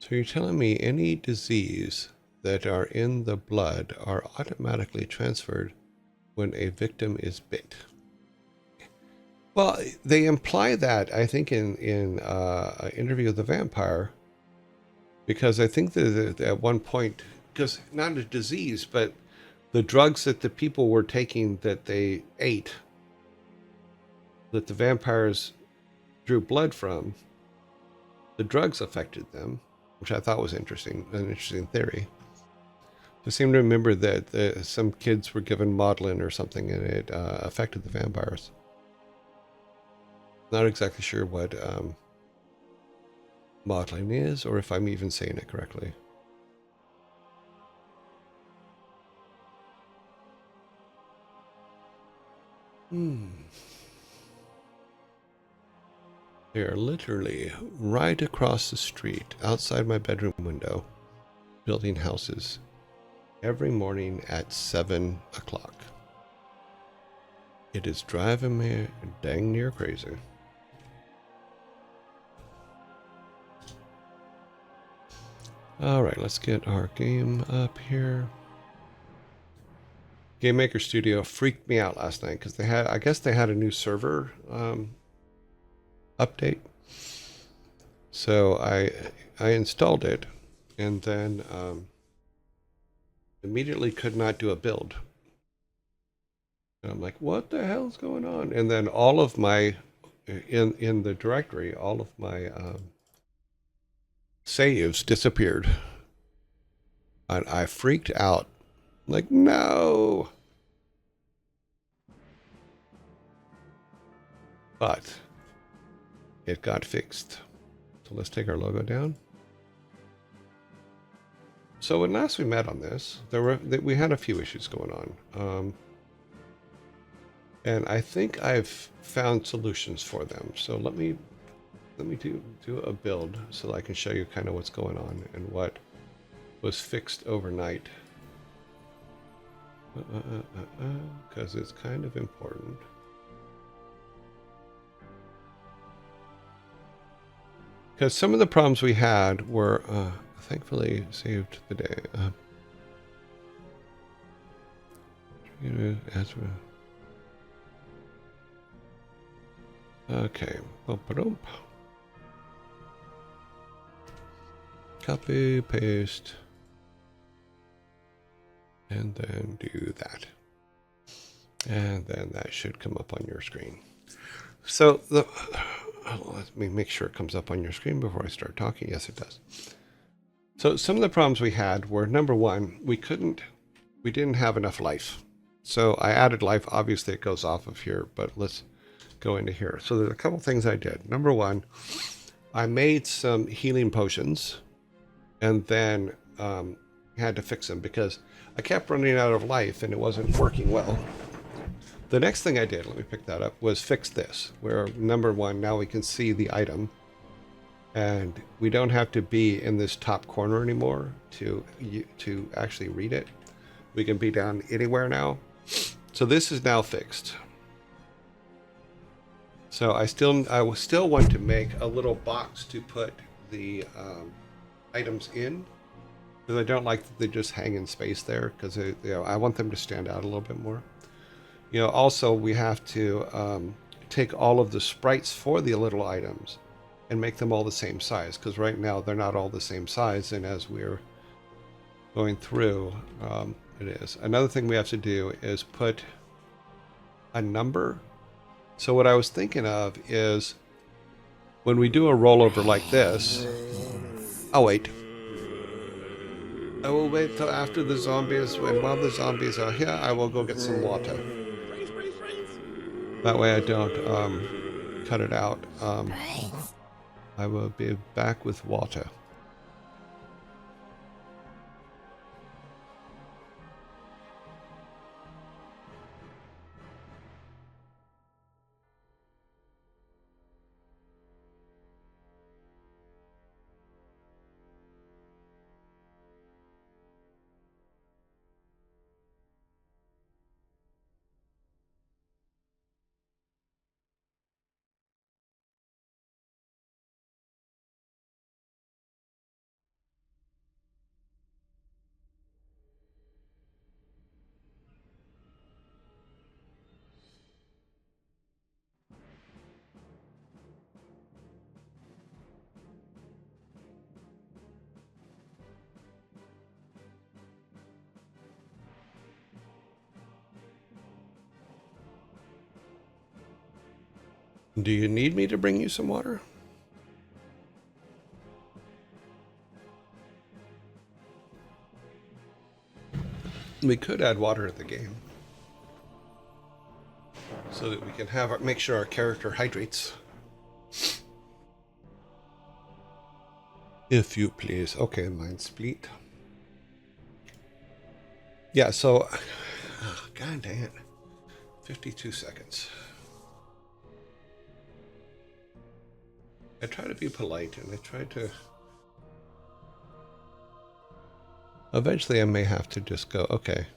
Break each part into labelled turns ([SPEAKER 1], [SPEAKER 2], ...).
[SPEAKER 1] So you're telling me any disease that are in the blood are automatically transferred when a victim is bit? Well, they imply that, I think, in an Interview with the Vampire, because I think that at one point, because not a disease, but the drugs that the people were taking that they ate, that the vampires drew blood from, the drugs affected them, which I thought was interesting, an interesting theory. I seem to remember that some kids were given maudlin or something, and it affected the vampires. Not exactly sure what maudlin is, or if I'm even saying it correctly. They are literally right across the street, outside my bedroom window, building houses every morning at 7 o'clock. It is driving me dang near crazy. All right, let's get our game up here. Game Maker Studio freaked me out last night because they had, I guess they had a new server update. So I installed it, and then immediately could not do a build. And I'm like, what the hell's going on? And then all of my, in the directory, all of my saves disappeared. And I freaked out. Like, no. But it got fixed. So let's take our logo down. So when last we met on this, we had a few issues going on. And I think I've found solutions for them. So let me do a build so that I can show you kind of what's going on and what was fixed overnight. Because it's kind of important. Because some of the problems we had were thankfully saved the day. Okay. Copy, paste, and then do that. And then that should come up on your screen. So let me make sure it comes up on your screen before I start talking. Yes, it does. So some of the problems we had were, number one, we didn't have enough life. So I added life. Obviously it goes off of here, but let's go into here. So there's a couple things I did. Number one, I made some healing potions and then had to fix them because I kept running out of life and it wasn't working well. The next thing I did, let me pick that up, was fix this, where number one, now we can see the item and we don't have to be in this top corner anymore to actually read it. We can be down anywhere now. So this is now fixed. So I still want to make a little box to put the items in, because I don't like that they just hang in space there, because I want them to stand out a little bit more. Also we have to take all of the sprites for the little items and make them all the same size, because right now they're not all the same size, and as we're going through, it is. Another thing we have to do is put a number. So what I was thinking of is when we do a rollover like this, I'll wait. I will wait till after the zombies, and while the zombies are here, I will go get some water. That way I don't cut it out. I will be back with water. Do you need me to bring you some water? We could add water at the game so that we can have make sure our character hydrates. If you please. Okay, mind split. Yeah, so god dang it. 52 seconds. I try to be polite and I try to... Eventually I may have to just go, okay.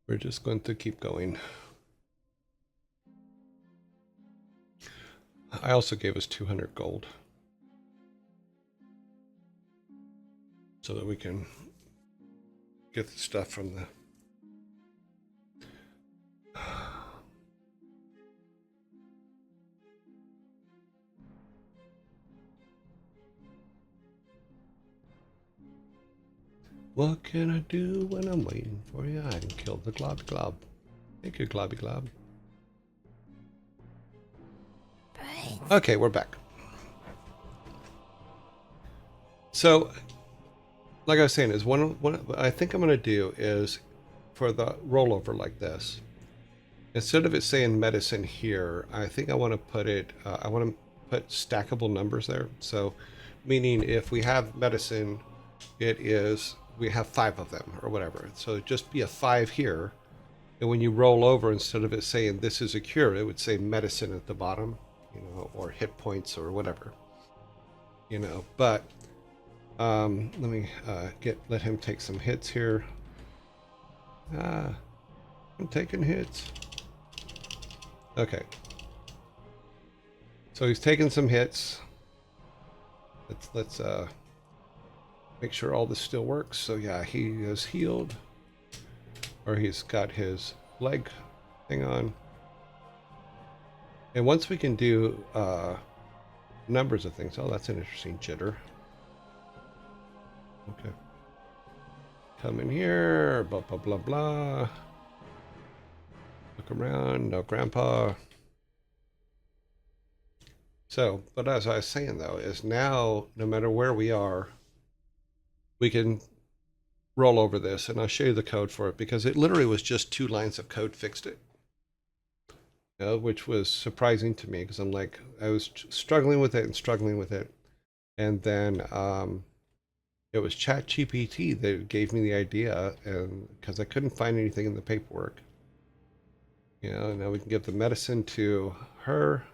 [SPEAKER 1] We're just going to keep going. I also gave us 200 gold. So that we can get the stuff from the... What can I do when I'm waiting for you? I can kill the glob glob. Thank you, globby glob. Okay, we're back. So, like I was saying, is one I think I'm going to do is for the rollover like this. Instead of it saying medicine here, I think I want to put it. I want to put stackable numbers there. So, meaning if we have medicine, it is we have 5 of them or whatever. So it'd just be a 5 here, and when you roll over, instead of it saying this is a cure, it would say medicine at the bottom, you know, or hit points or whatever, you know. But let me let him take some hits here. I'm taking hits. Okay. So he's taking some hits. Let's make sure all this still works. So yeah, he is healed, or he's got his leg thing on. And once we can do numbers of things, oh, that's an interesting jitter. Okay. Come in here, blah, blah, blah, blah. Look around, no grandpa. So, but as I was saying though, is now, no matter where we are, we can roll over this, and I'll show you the code for it, because it literally was just 2 lines of code fixed it. You know, which was surprising to me, because I'm like, I was struggling with it. And then it was ChatGPT that gave me the idea, and because I couldn't find anything in the paperwork. You know, now we can give the medicine to her.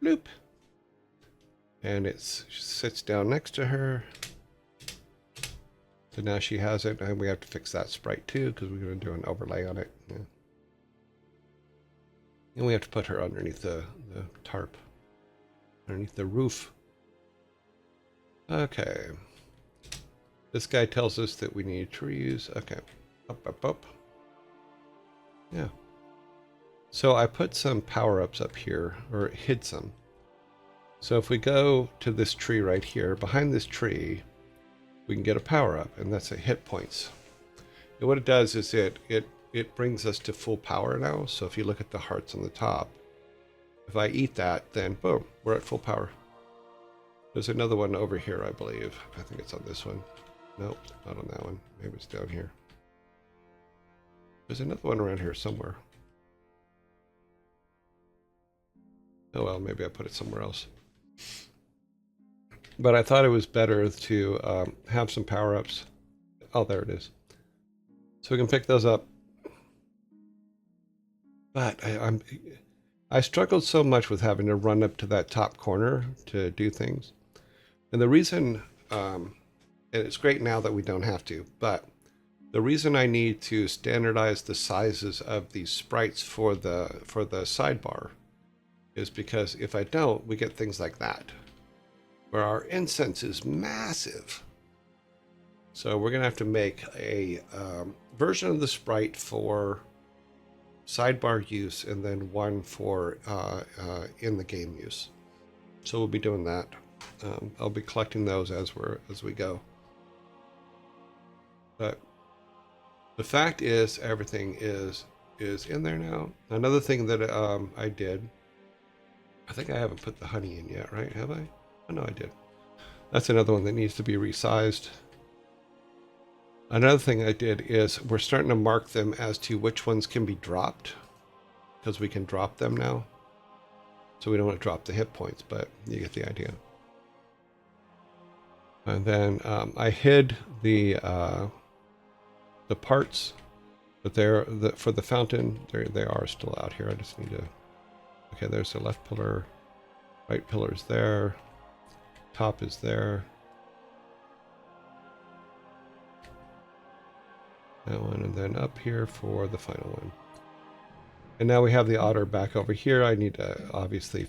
[SPEAKER 1] Bloop. And it sits down next to her. So now she has it, and we have to fix that sprite too, because we're going to do an overlay on it. Yeah. And we have to put her underneath the tarp, underneath the roof. Okay. This guy tells us that we need trees. Okay. Up, up, up. Yeah. So I put some power-ups up here, or hid some. So if we go to this tree right here, behind this tree, we can get a power-up, and that's a hit points. And what it does is it brings us to full power now. So if you look at the hearts on the top, if I eat that, then boom, we're at full power. There's another one over here, I believe. I think it's on this one. Nope, not on that one. Maybe it's down here. There's another one around here somewhere. Oh well, maybe I put it somewhere else. But I thought it was better to have some power-ups. Oh, there it is. So we can pick those up. But I struggled so much with having to run up to that top corner to do things. And the reason, and it's great now that we don't have to, but the reason I need to standardize the sizes of these sprites for the sidebar is because if I don't, we get things like that, where our incense is massive. So we're going to have to make a version of the sprite for sidebar use, and then one for in the game use. So we'll be doing that. I'll be collecting those as we go. But the fact is, everything is is in there now. Another thing that I did, I think I haven't put the honey in yet, right? Have I? Oh, no, I did. That's another one that needs to be resized. Another thing I did is we're starting to mark them as to which ones can be dropped, because we can drop them now. So we don't want to drop the hit points, but you get the idea. And then I hid the parts, but for the fountain, they are still out here. I just need to. Okay, there's the left pillar, right pillar's there, top is there. That one, and then up here for the final one. And now we have the otter back over here. I need to obviously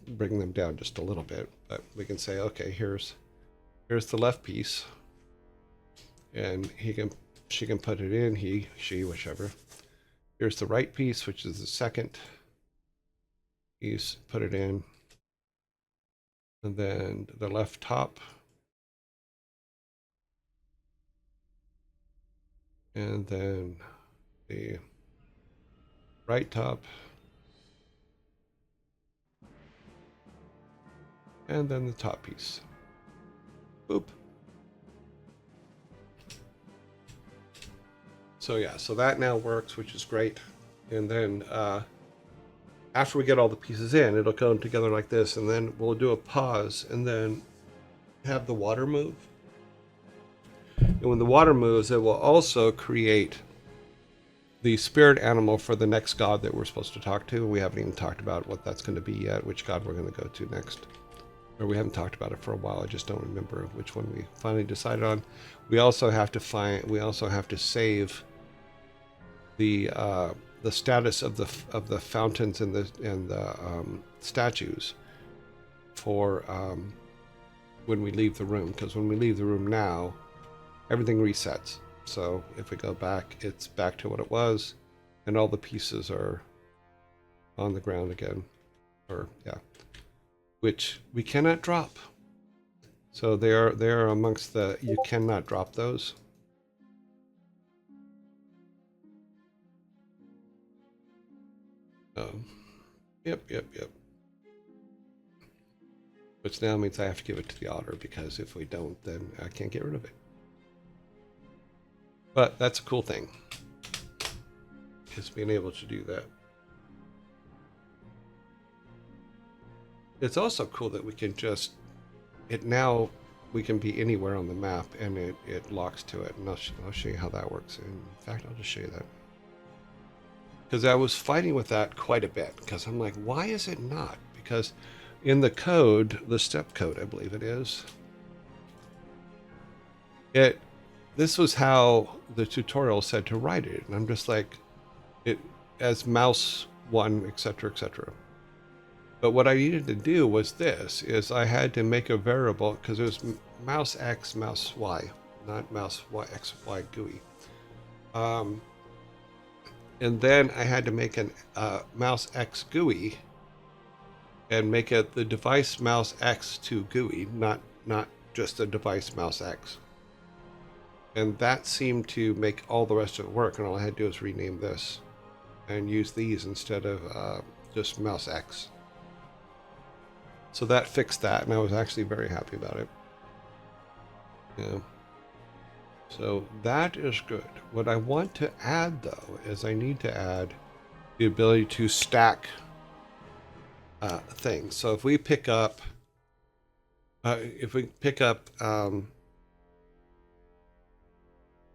[SPEAKER 1] bring them down just a little bit, but we can say, okay, here's the left piece, and she can put it in, she, whichever. Here's the right piece, which is the second piece, put it in, and then the left top, and then the right top, and then the top piece. Boop. So yeah, so that now works, which is great. And then after we get all the pieces in, it'll come together like this, and then we'll do a pause and then have the water move. And when the water moves, it will also create the spirit animal for the next god that we're supposed to talk to. We haven't even talked about what that's going to be yet, which god we're going to go to next. Or we haven't talked about it for a while. I just don't remember which one we finally decided on. We also have to save the status of the fountains and the statues for when we leave the room, because when we leave the room now, everything resets. So if we go back, it's back to what it was, and all the pieces are on the ground again, or yeah, which we cannot drop. So they are amongst the, you cannot drop those. Yep. Which now means I have to give it to the otter, because if we don't, then I can't get rid of it. But that's a cool thing, is being able to do that. It's also cool that we can just, now we can be anywhere on the map and it locks to it. And I'll show you how that works. In fact, I'll just show you that. Because I was fighting with that quite a bit, because I'm like, why is it not? Because in the code, the step code, I believe it is, this was how the tutorial said to write it. And I'm just like, it as mouse 1, etc., etc. But what I needed to do was this, is I had to make a variable, because it was mouse X, mouse Y, not mouse Y, X, Y GUI. And then I had to make an mouse X GUI and make it the device mouse X to GUI, not just the device mouse X. And that seemed to make all the rest of it work, and all I had to do was rename this and use these instead of just mouse X. So that fixed that, and I was actually very happy about it. Yeah. So that is good. What I want to add, though, is I need to add the ability to stack things. So if we pick up,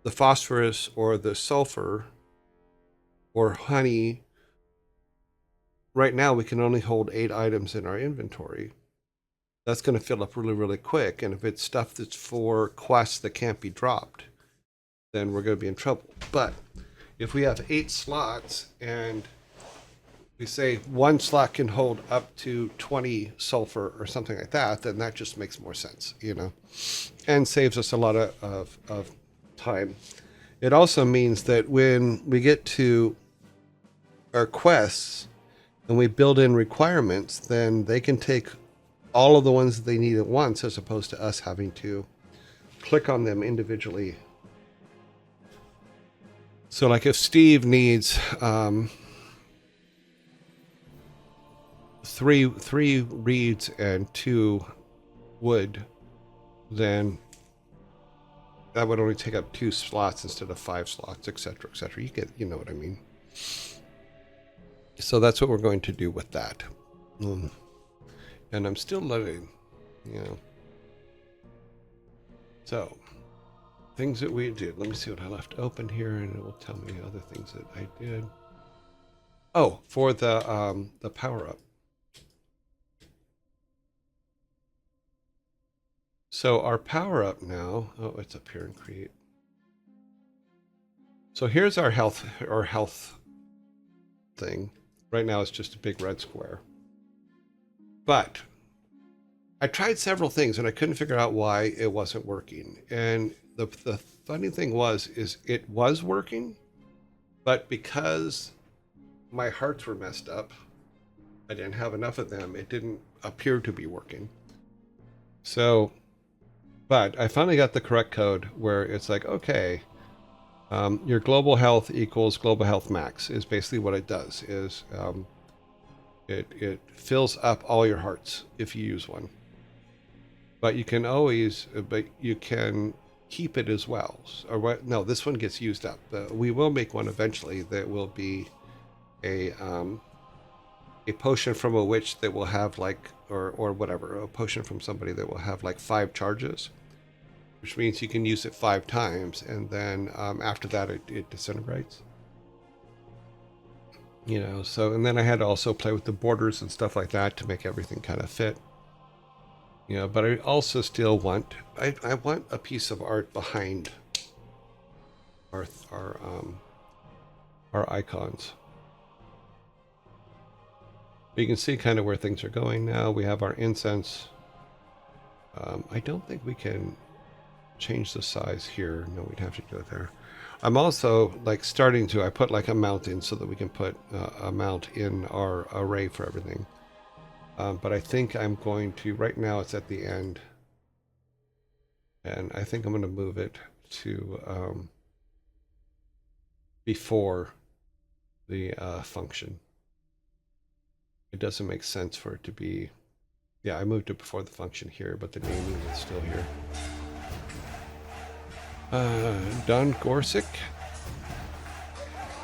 [SPEAKER 1] the phosphorus or the sulfur or honey, right now we can only hold 8 items in our inventory. That's going to fill up really, really quick. And if it's stuff that's for quests that can't be dropped, then we're going to be in trouble. But if we have 8 slots and we say one slot can hold up to 20 sulfur or something like that, then that just makes more sense, you know, and saves us a lot of time. It also means that when we get to our quests and we build in requirements, then they can take all of the ones that they need at once, as opposed to us having to click on them individually. So like if Steve needs three reeds and 2 wood, then that would only take up 2 slots instead of 5 slots, etc., etc. You know what I mean. So that's what we're going to do with that. And I'm still letting, you know. So things that we did. Let me see what I left open here, and it will tell me other things that I did. Oh, for the power up. So our power up now. Oh, it's up here in create. So here's our health thing. Right now it's just a big red square. But I tried several things and I couldn't figure out why it wasn't working. And the funny thing is it was working, but because my hearts were messed up, I didn't have enough of them. It didn't appear to be working. So, but I finally got the correct code where it's like, okay, your global health equals global health max is basically what it does. Is it fills up all your hearts if you use one. But you can keep it as well. Or what? No, this one gets used up. We will make one eventually that will be a potion from a witch that will have like, or whatever, a potion from somebody that will have like 5 charges, which means you can use it 5 times, and then after that it disintegrates. You know, so, and then I had to also play with the borders and stuff like that to make everything kind of fit. You know, but I also still want, I want a piece of art behind our icons. But you can see kind of where things are going now. We have our incense. I don't think we can change the size here. No, we'd have to do it there. I'm also like starting to, I put like a mount in so that we can put a mount in our array for everything. But I think I'm going to, right now it's at the end. And I think I'm going to move it to before the function. It doesn't make sense for it to be, yeah, I moved it before the function here, but the naming is still here. Don Gorsick,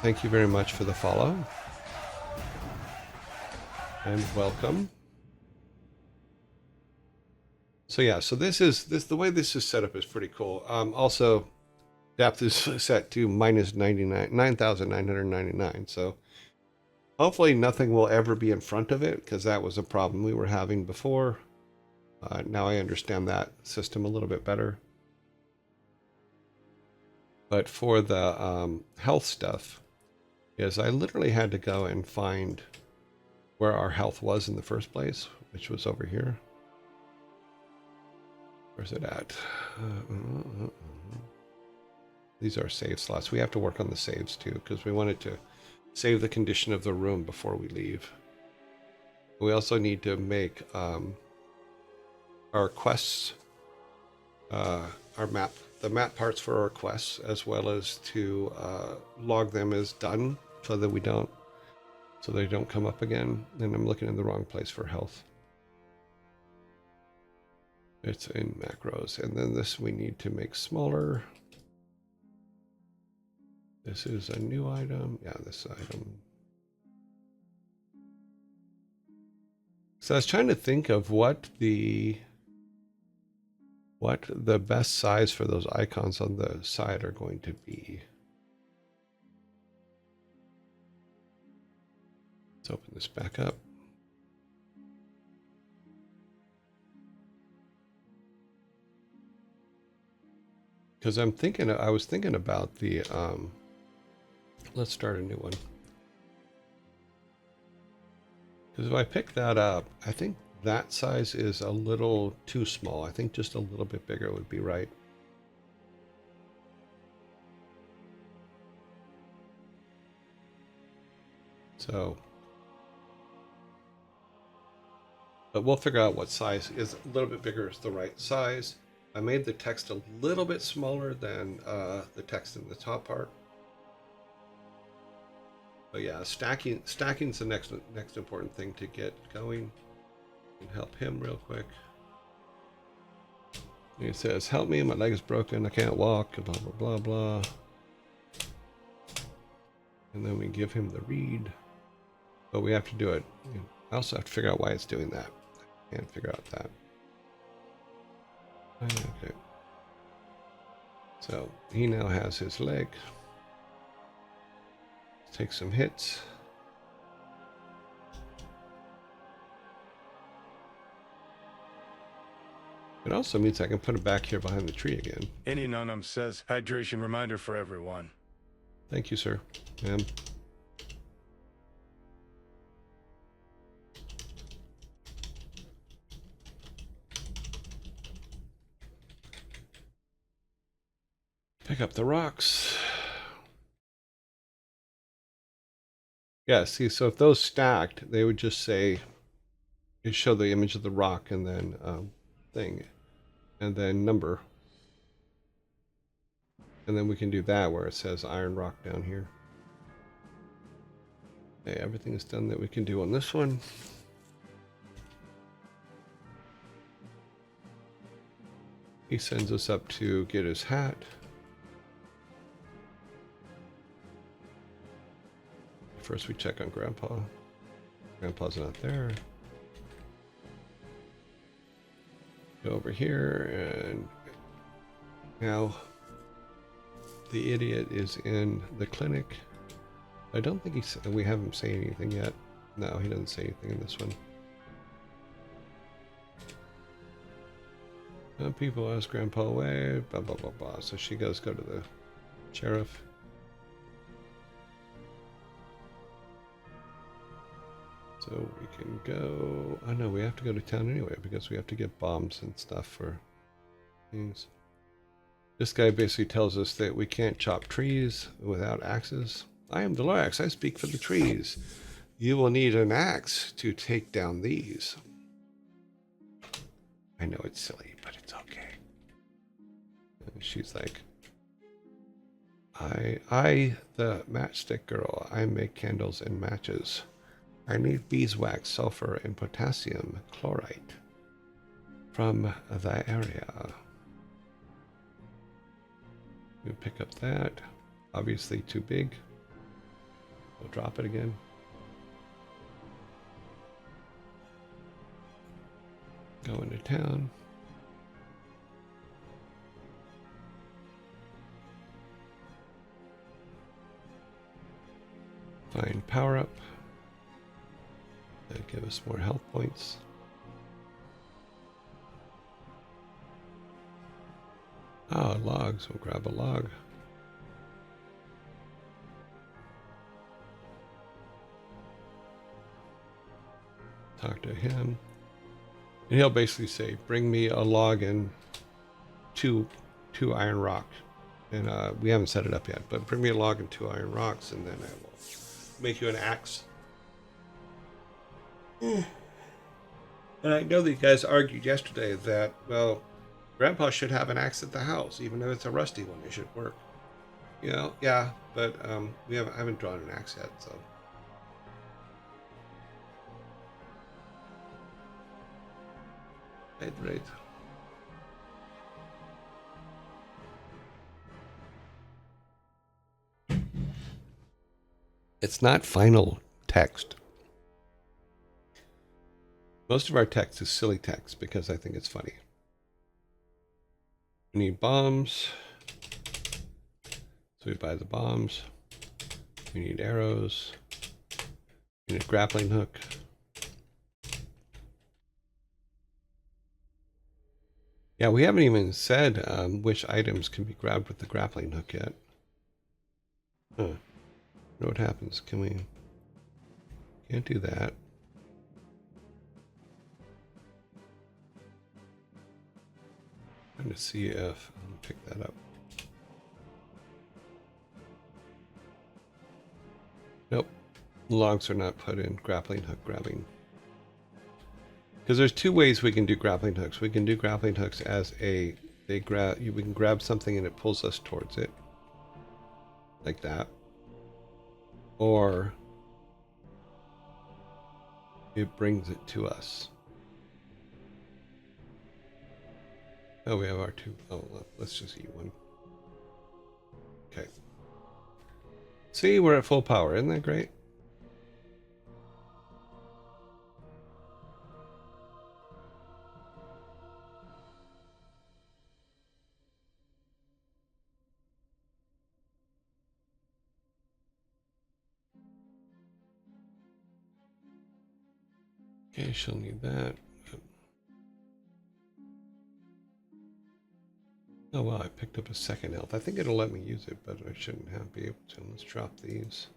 [SPEAKER 1] thank you very much for the follow. And welcome. So yeah, so this the way this is set up is pretty cool. Also, depth is set to minus 9,999. So hopefully nothing will ever be in front of it, because that was a problem we were having before. Now I understand that system a little bit better. But for the health stuff, is I literally had to go and find where our health was in the first place, which was over here. Where's it at? These are save slots. We have to work on the saves too, because we wanted to save the condition of the room before we leave. We also need to make our quests, our map, the map parts for our quests, as well as to log them as done so that they don't come up again. And I'm looking in the wrong place for health. It's in macros. And then this we need to make smaller. This is a new item. Yeah, this item. So I was trying to think of what the best size for those icons on the side are going to be. Let's open this back up. Because I was thinking about the, let's start a new one. Because if I pick that up, I think that size is a little too small. I think just a little bit bigger would be right. So, but we'll figure out what size is a little bit bigger is the right size. I made the text a little bit smaller than the text in the top part. But yeah, stacking's the next important thing to get going. You can help him real quick. He says, "Help me, my leg is broken, I can't walk," blah blah blah blah. And then we give him the read. But we have to do it. I also have to figure out why it's doing that. I can't figure out that. Okay. So he now has his leg. Let's take some hits. It also means I can put it back here behind the tree again.
[SPEAKER 2] Any Nunum says hydration reminder for everyone.
[SPEAKER 1] Thank you, sir. Ma'am. Pick up the rocks. Yeah, see, so if those stacked, they would just say, it show the image of the rock and then thing, and then number. And then we can do that where it says iron rock down here. Okay, everything is done that we can do on this one. He sends us up to get his hat. First we check on Grandpa. Grandpa's not there. Go over here, and now the idiot is in the clinic. I don't think we have him say anything yet. No, he doesn't say anything in this one. People ask Grandpa away, blah blah blah blah. So she goes go to the sheriff. So we can go. Oh no, we have to go to town anyway because we have to get bombs and stuff for things. This guy basically tells us that we can't chop trees without axes. I am Delorax. I speak for the trees. You will need an axe to take down these. I know it's silly, but it's okay. And she's like, I, the matchstick girl, I make candles and matches. I need beeswax, sulfur, and potassium chloride from the area. We pick up that. Obviously too big. We'll drop it again. Go into town. Find power up. That'll give us more health points. Ah, logs. We'll grab a log. Talk to him. And he'll basically say, bring me a log and two iron rock. And we haven't set it up yet, but bring me a log and 2 iron rocks, and then I will make you an axe. And I know that you guys argued yesterday that, well, Grandpa should have an axe at the house, even if it's a rusty one. It should work. You know, yeah, but I haven't drawn an axe yet, so. Right. It's not final text. Most of our text is silly text because I think it's funny. We need bombs. So we buy the bombs. We need arrows. We need a grappling hook. Yeah, we haven't even said which items can be grabbed with the grappling hook yet. Huh. Know what happens? Can we? Can't do that. Trying to see if I'll pick that up. Nope, logs are not put in grappling hook grabbing. Because there's 2 ways we can do grappling hooks. We can do grappling hooks as we can grab something and it pulls us towards it, like that. Or it brings it to us. Oh, we have our two. Oh, let's just eat one. Okay. See, we're at full power. Isn't that great? Okay, she'll need that. Oh well, I picked up a second health. I think it'll let me use it, but I shouldn't have be able to. Let's drop these.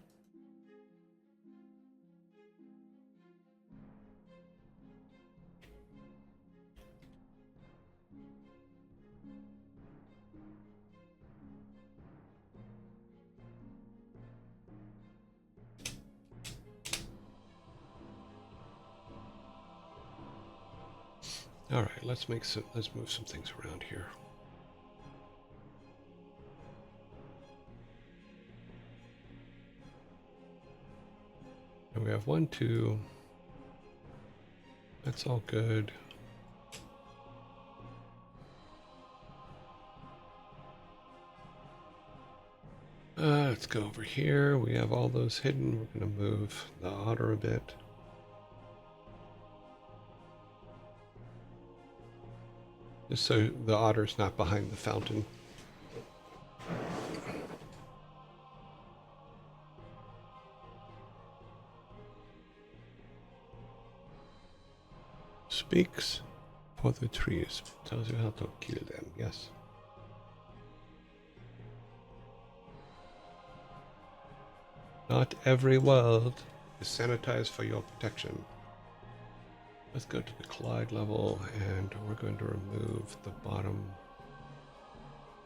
[SPEAKER 1] All right, let's move some things around here. And we have 1, 2. That's all good. Let's go over here. We have all those hidden. We're going to move the otter a bit. Just so the otter's not behind the fountain. Speaks for the trees. Tells you how to kill them. Yes. Not every world is sanitized for your protection. Let's go to the collide level, and we're going to remove the bottom.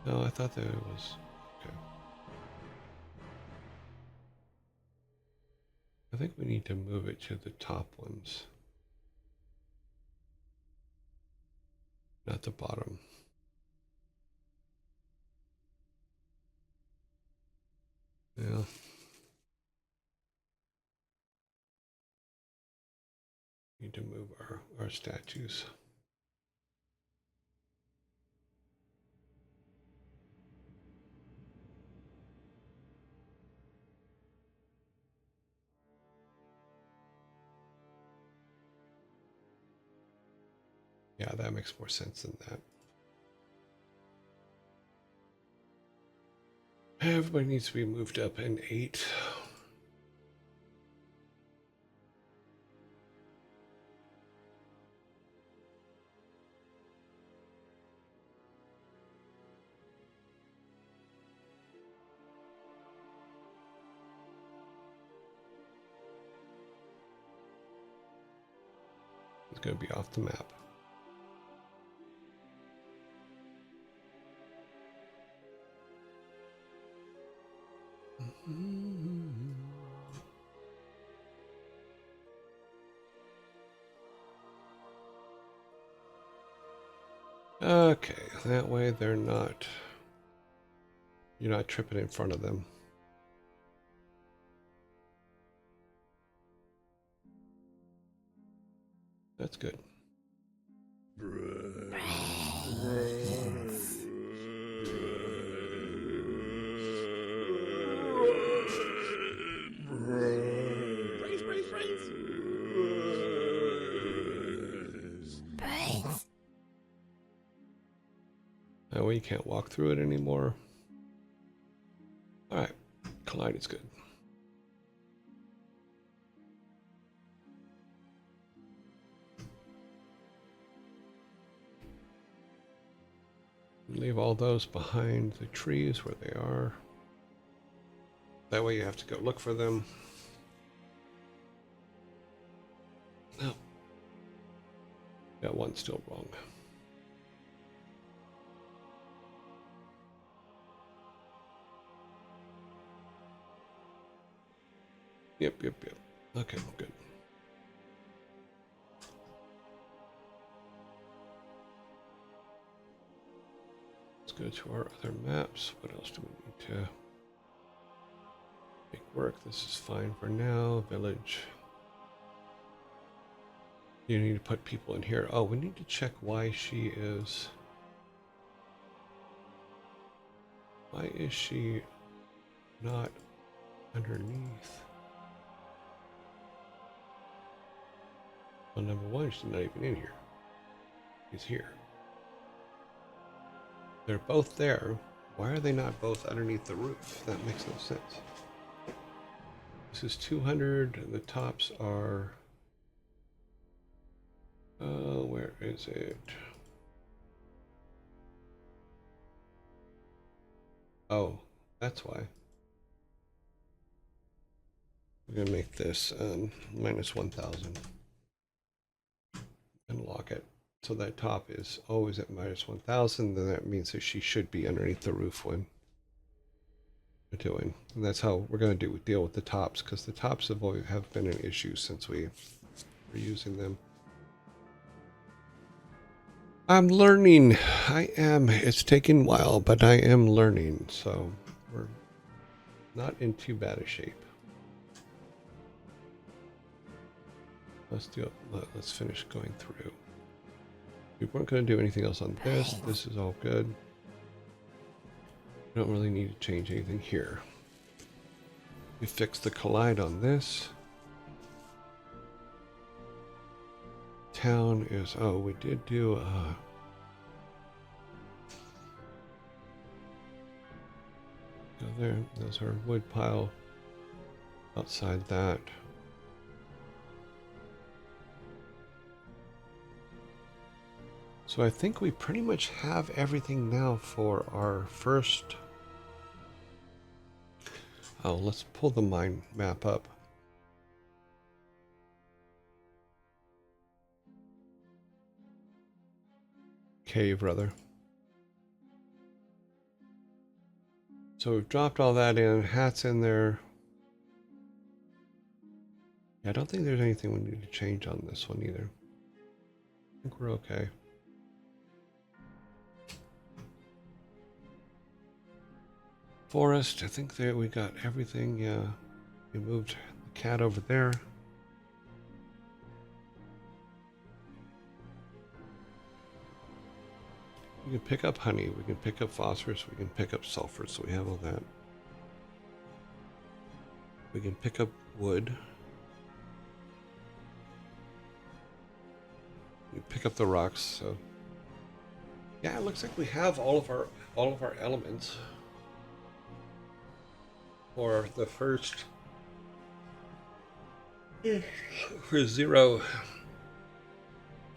[SPEAKER 1] No, I thought that it was... Okay. I think we need to move it to the top ones. Not the bottom. Yeah. Need to move our statues. Yeah, that makes more sense than that. Everybody needs to be moved up in 8. It's going to be off the map. Okay, that way they're not... You're not tripping in front of them. That's good. That way you can't walk through it anymore. Alright, collide is good. Leave all those behind the trees where they are. That way you have to go look for them. No. Got one still wrong. Yep. Okay, good. Let's go to our other maps. What else do we need to make work? This is fine for now. Village. You need to put people in here. Oh, we need to check why she is... Why is she not underneath? Well, number one, she's not even in here. She's here. They're both there. Why are they not both underneath the roof? That makes no sense. This is 200. The tops are... where is it? Oh, that's why. We're going to make this minus 1,000 and lock it. So that top is always at minus 1,000. Then that means that she should be underneath the roof when we're doing. And that's how we're going to deal with the tops, because the tops have always have been an issue since we were using them. I'm learning. I am. It's taking a while, but I am learning. So we're not in too bad a shape. Let's do it. Let's finish going through. We weren't going to do anything else on this. This is all good. We don't really need to change anything here. We fixed the collide on this. Town is, oh, we did do go there. There's our wood pile outside that. So I think we pretty much have everything now for our first. Oh, let's pull the mine map up. Cave, rather. So we've dropped all that in. Hats in there. Yeah, I don't think there's anything we need to change on this one either. I think we're okay. Forest, I think that we got everything. Yeah, we moved the cat over there. We can pick up honey, we can pick up phosphorus, we can pick up sulfur, so we have all that. We can pick up wood. We pick up the rocks, so yeah, it looks like we have all of our elements for the first for 0.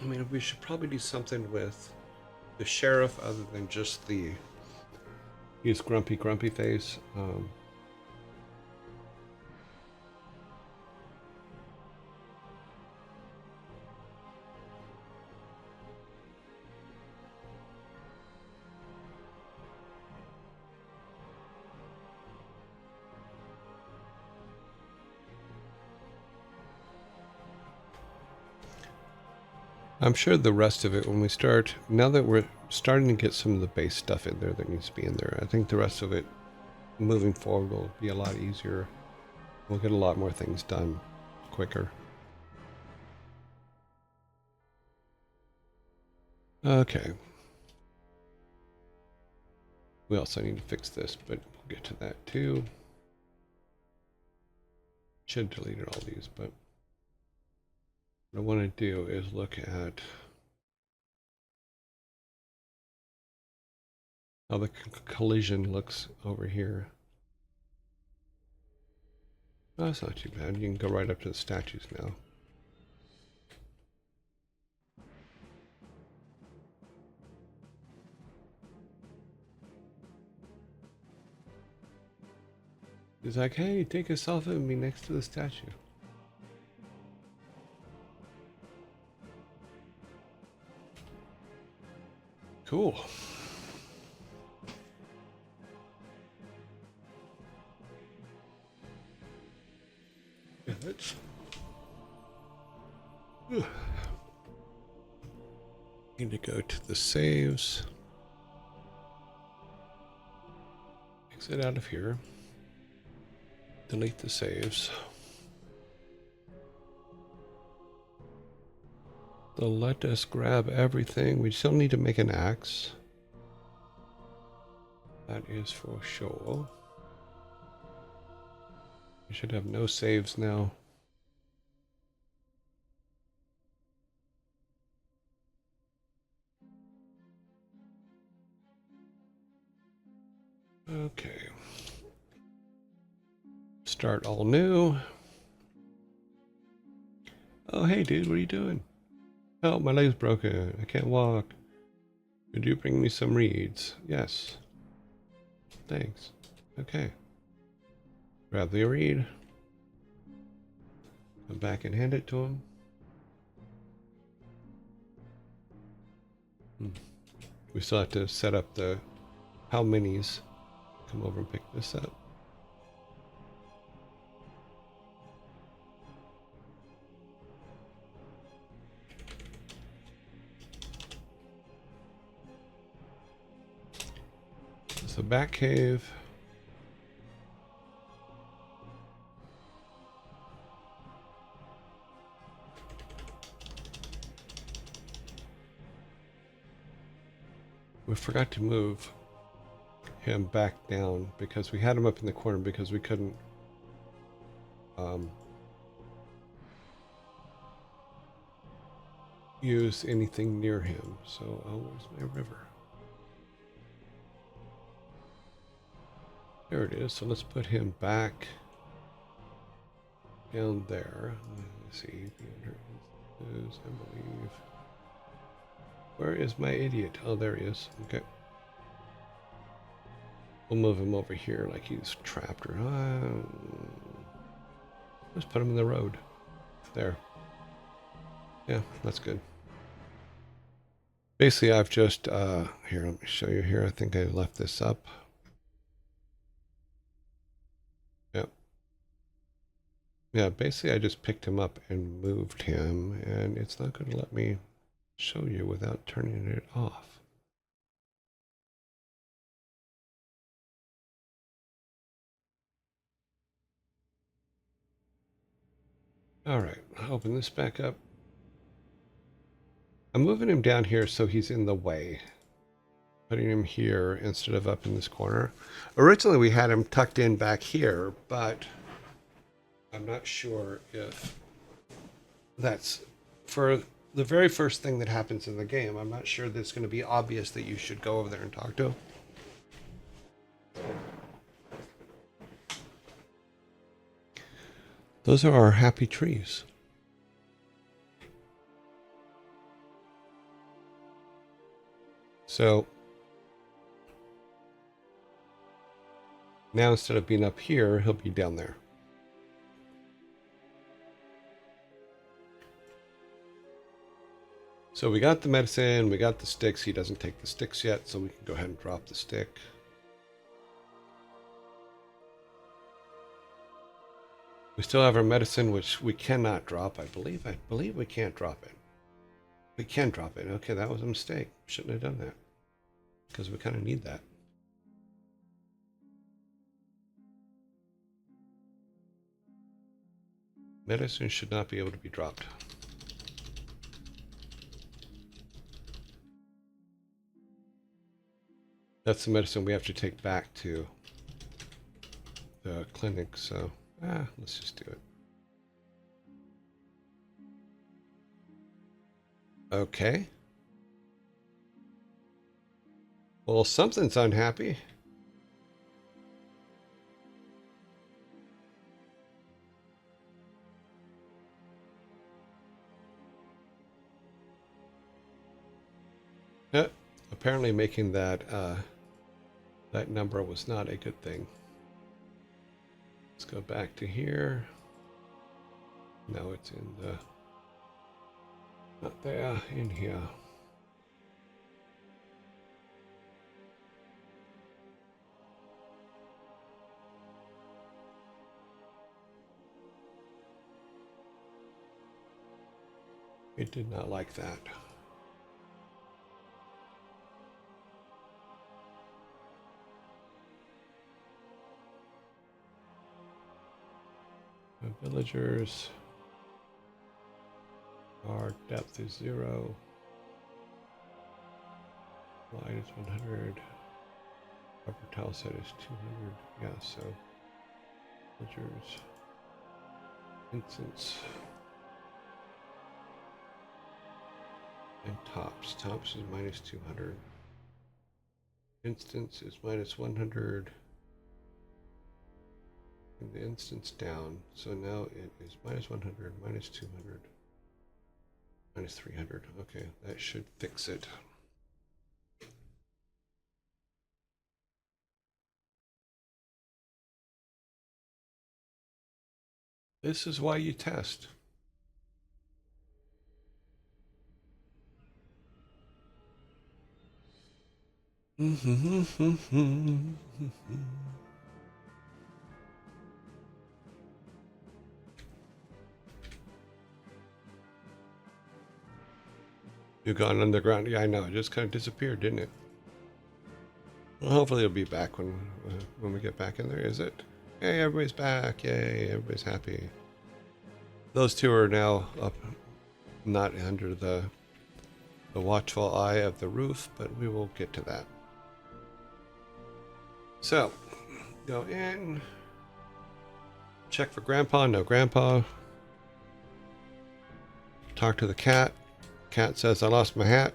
[SPEAKER 1] I mean, we should probably do something with the sheriff other than just the his grumpy face. I'm sure the rest of it, when we start, now that we're starting to get some of the base stuff in there that needs to be in there, I think the rest of it moving forward will be a lot easier. We'll get a lot more things done quicker. Okay. We also need to fix this, but we'll get to that too. Should have deleted all these, but what I want to do is look at how the collision looks over here. Oh, that's not too bad. You can go right up to the statues now. He's like, hey, take a selfie with me next to the statue. Cool. Yeah, let's... Need to go to the saves. Exit out of here. Delete the saves. let us grab everything. We still need to make an axe. That is for sure. We should have no saves now. Okay. Start all new. Oh, hey, dude, what are you doing? Oh, my leg's broken. I can't walk. Could you bring me some reeds? Yes. Thanks. Okay. Grab the reed. Come back and hand it to him. We still have to set up the how many's. Come over and pick this up. It's the back cave. We forgot to move him back down because we had him up in the corner because we couldn't use anything near him. So, oh, where's my river? There it is. So let's put him back down there. Let's see. I believe. Where is my idiot? Oh, there he is. Okay. We'll move him over here like he's trapped or let's put him in the road. There. Yeah, that's good. Basically, I've just here, let me show you here. I think I left this up. Yep. Yeah, basically I just picked him up and moved him, and it's not going to let me show you without turning it off. All right, I'll open this back up. I'm moving him down here so he's in the way. Putting him here instead of up in this corner. Originally we had him tucked in back here, but I'm not sure if that's for the very first thing that happens in the game. I'm not sure that it's going to be obvious that you should go over there and talk to him. Those are our happy trees. So now instead of being up here, he'll be down there. So we got the medicine, we got the sticks. He doesn't take the sticks yet, so we can go ahead and drop the stick. We still have our medicine, which we cannot drop. I believe we can't drop it. We can drop it. Okay, that was a mistake. Shouldn't have done that. Because we kind of need that. Medicine should not be able to be dropped. That's the medicine we have to take back to the clinic, so let's just do it. Okay. Well, something's unhappy. Apparently making that that number was not a good thing. Let's go back to here. Now it's in the, not there, in here. It did not like that. The villagers. Our depth is 0. Line is 100. Upper tile set is 200. Yeah, so measures instance and tops. Tops is minus 200. Instance is minus 100. And the instance down. So now it is minus 100, minus 200, minus 300. Okay, that should fix it. This is why you test. You gone underground? Yeah, I know. It just kind of disappeared, didn't it? Well, hopefully it'll be back when we get back in there. Is it? Hey, everybody's back! Yay! Everybody's happy. Those two are now up, not under the watchful eye of the roof, but we will get to that. So, go in. Check for Grandpa. No Grandpa. Talk to the cat. Cat says, I lost my hat.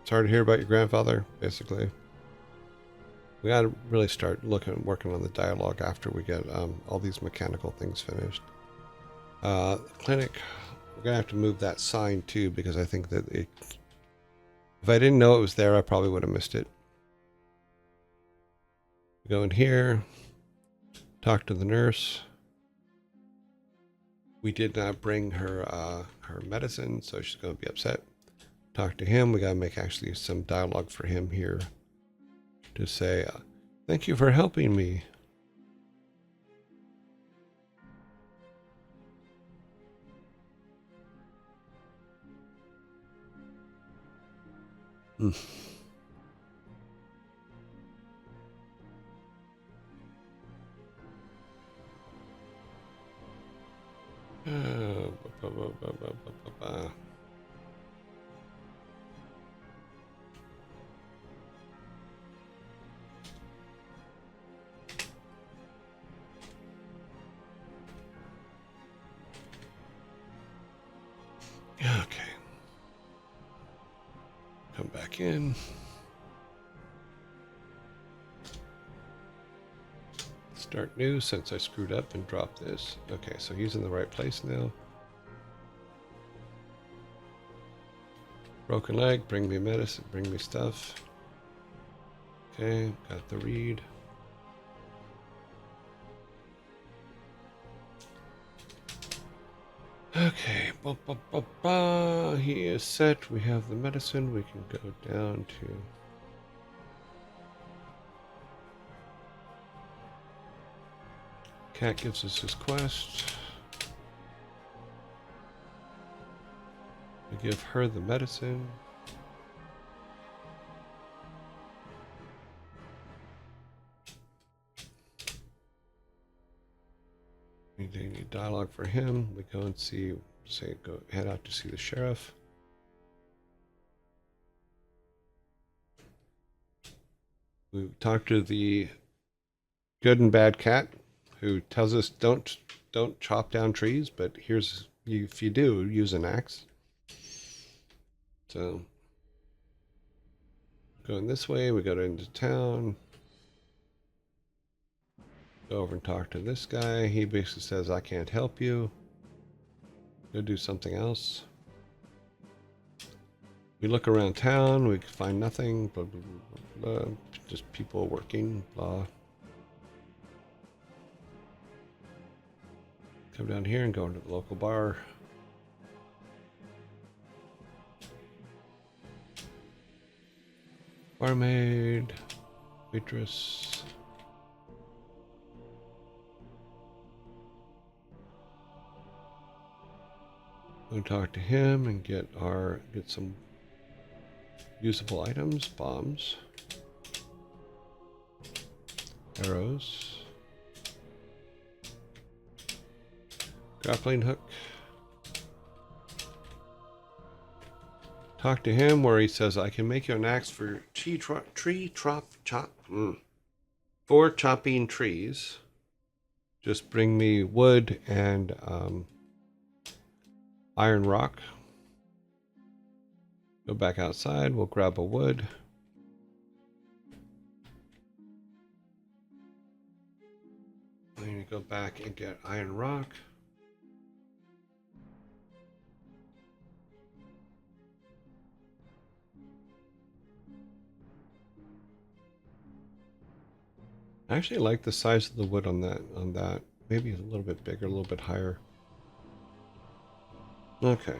[SPEAKER 1] Sorry to hear about your grandfather, basically. We got to really start working on the dialogue after we get all these mechanical things finished. Clinic, we're going to have to move that sign too, because I think that if I didn't know it was there, I probably would have missed it. Go in here, talk to the nurse. We did not bring her her medicine, so she's going to be upset. Talk to him. We got to make actually some dialogue for him here to say, thank you for helping me. Okay. Come back in. Start new since I screwed up and dropped this. Okay, so he's in the right place now. Broken leg, bring me medicine, bring me stuff. Okay, got the read. Okay, he is set. We have the medicine. We can go down to... Cat gives us his quest. We give her the medicine. We need dialogue for him. We go and see, head out to see the sheriff. We talk to the good and bad cat, who tells us don't chop down trees, but here's, if you do, use an axe. So going this way, we go into town. Go over and talk to this guy. He basically says, I can't help you. Go do something else. We look around town, we find nothing, blah, blah, blah, blah. Just people working, blah. Come down here and go into the local bar. Barmaid, waitress. We'll talk to him and get some usable items, bombs, arrows, grappling hook, talk to him where he says, I can make you an axe for for chopping trees. Just bring me wood and iron rock. Go back outside. We'll grab a wood. I'm going to go back and get iron rock. I actually like the size of the wood on that. Maybe a little bit bigger, a little bit higher. Okay.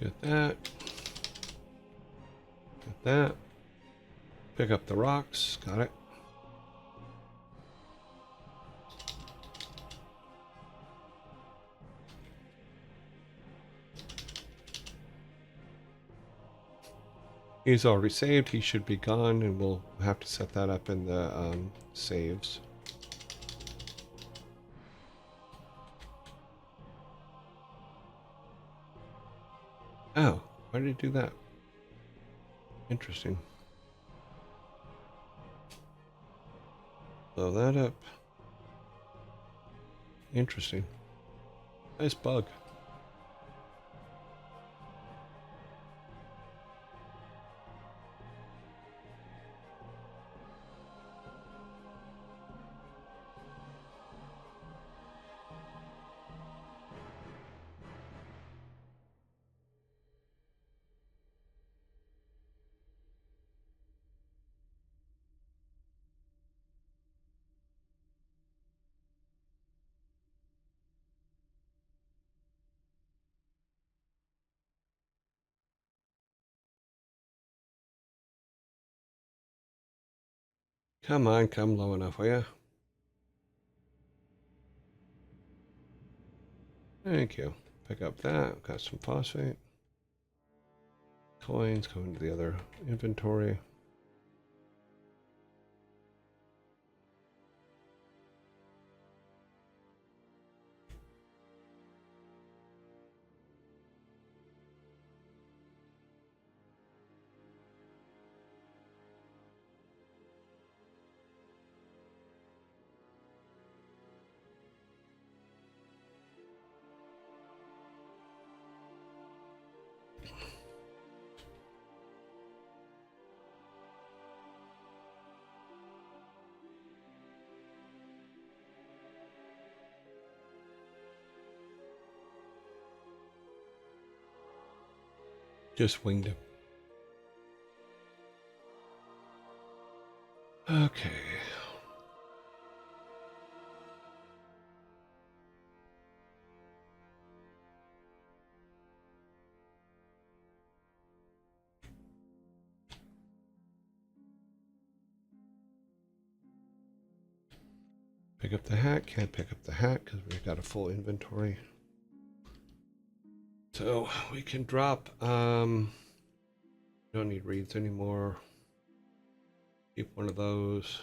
[SPEAKER 1] Get that. Get that. Pick up the rocks. Got it. He's already saved. He should be gone, and we'll have to set that up in the saves. Oh, why did he do that? Interesting. Blow that up. Interesting. Nice bug. Come on, come low enough, will ya? Thank you. Pick up that. Got some phosphate. Coins go into the other inventory. Just winged him. Okay. Pick up the hat. Can't pick up the hat because we've got a full inventory. So we can drop, don't need reeds anymore. Keep one of those.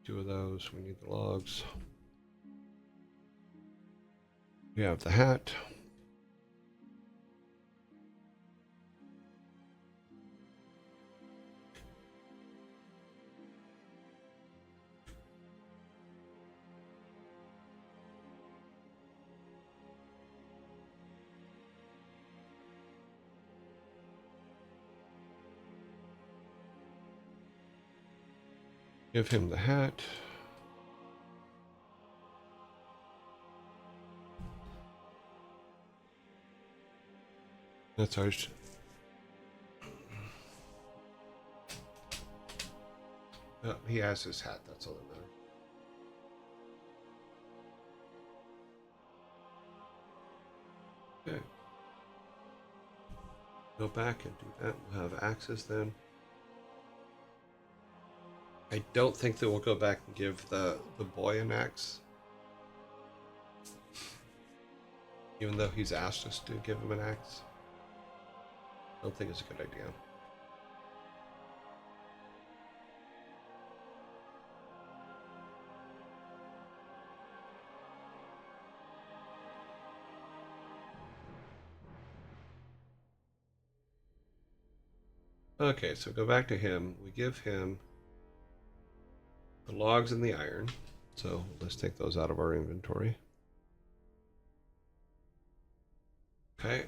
[SPEAKER 1] 2 of those. We need the logs. We have the hat. Give him the hat. That's ours. He has his hat. That's all that matters. Okay. Go back and do that. We'll have axes then. I don't think that we'll go back and give the boy an axe. Even though he's asked us to give him an axe. I don't think it's a good idea. Okay, so go back to him. We give him the logs and the iron. So let's take those out of our inventory. Okay.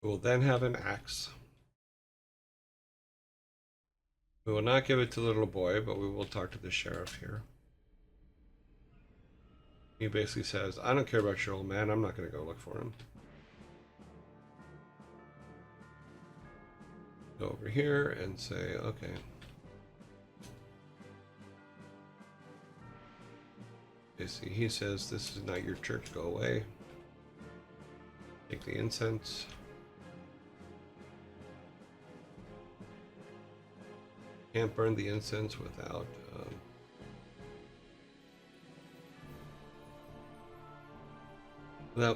[SPEAKER 1] We will then have an axe. We will not give it to the little boy, but we will talk to the sheriff here. He basically says, I don't care about your old man. I'm not going to go look for him. Go over here and say, okay. Basically, he says, this is not your church. Go away. Take the incense. Can't burn the incense without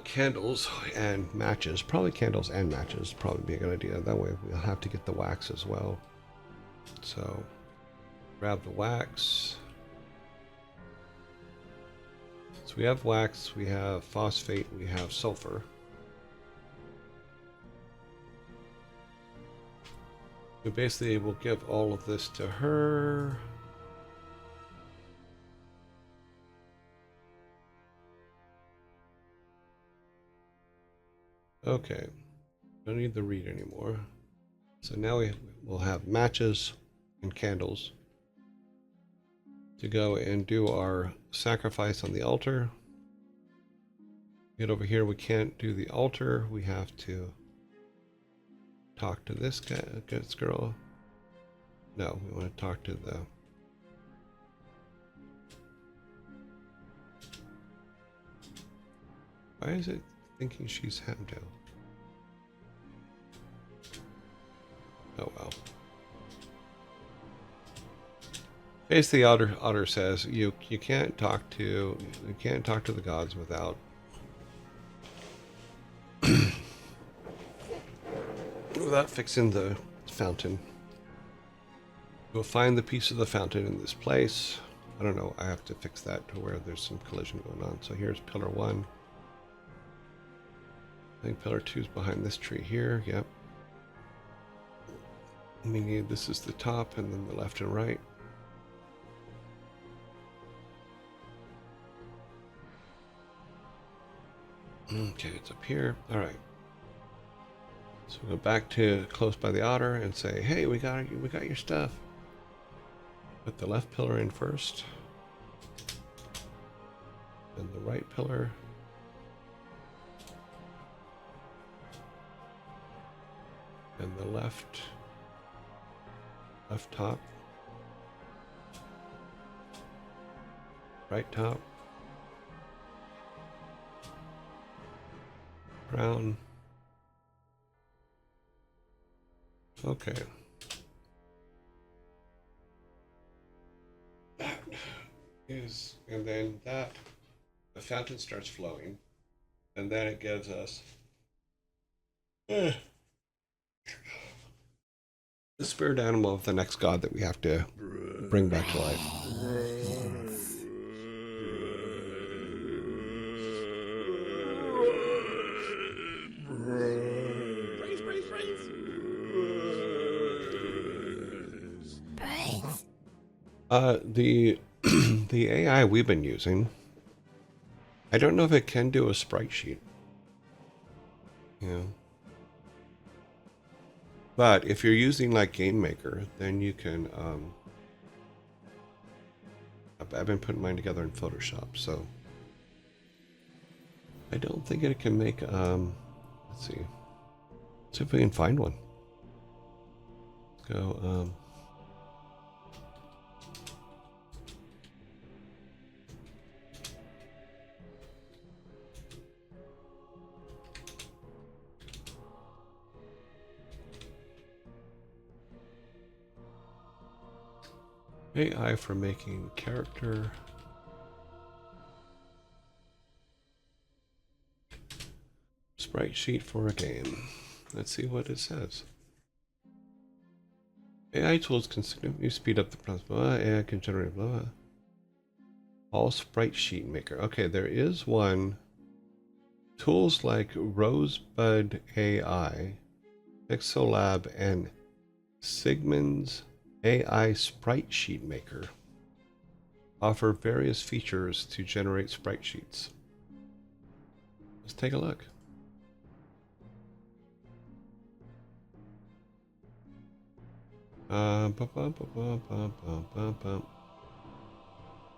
[SPEAKER 1] candles and matches. Probably candles and matches probably be a good idea. That way we'll have to get the wax as well. So grab the wax. So we have wax, we have phosphate, we have sulfur. We basically will give all of this to her. Okay, don't need the reed anymore. So now we will have matches and candles to go and do our sacrifice on the altar. Get over here, we can't do the altar. We have to talk to this guy, this girl. No, we want to talk to the... Why is it thinking she's Hamdale? Oh well. Basically, Otter says you can't talk to the gods without without fixing the fountain. We'll find the piece of the fountain in this place. I don't know. I have to fix that to where there's some collision going on. So here's pillar 1. I think pillar 2 is behind this tree here. Yep. We need, this is the top and then the left and right. Okay, it's up here. All right. So we go back to close by the otter and say, "Hey, we got your stuff." Put the left pillar in first, then the right pillar, and the left top, right top, brown. Okay. That is, and then that, the fountain starts flowing, and then it gives us the spirit animal of the next god that we have to bring back to life. The the AI we've been using, I don't know if it can do a sprite sheet. Yeah. But if you're using like Game Maker, then you can I've been putting mine together in Photoshop, so I don't think it can make let's see. Let's see if we can find one. Let's go AI for making character. Sprite sheet for a game. Let's see what it says. AI tools can significantly speed up the process. AI can generate blah, blah. All sprite sheet maker. Okay, there is one Tools like Rosebud AI, Pixelab, and Sigmund's AI Sprite Sheet Maker offer various features to generate sprite sheets. Let's take a look.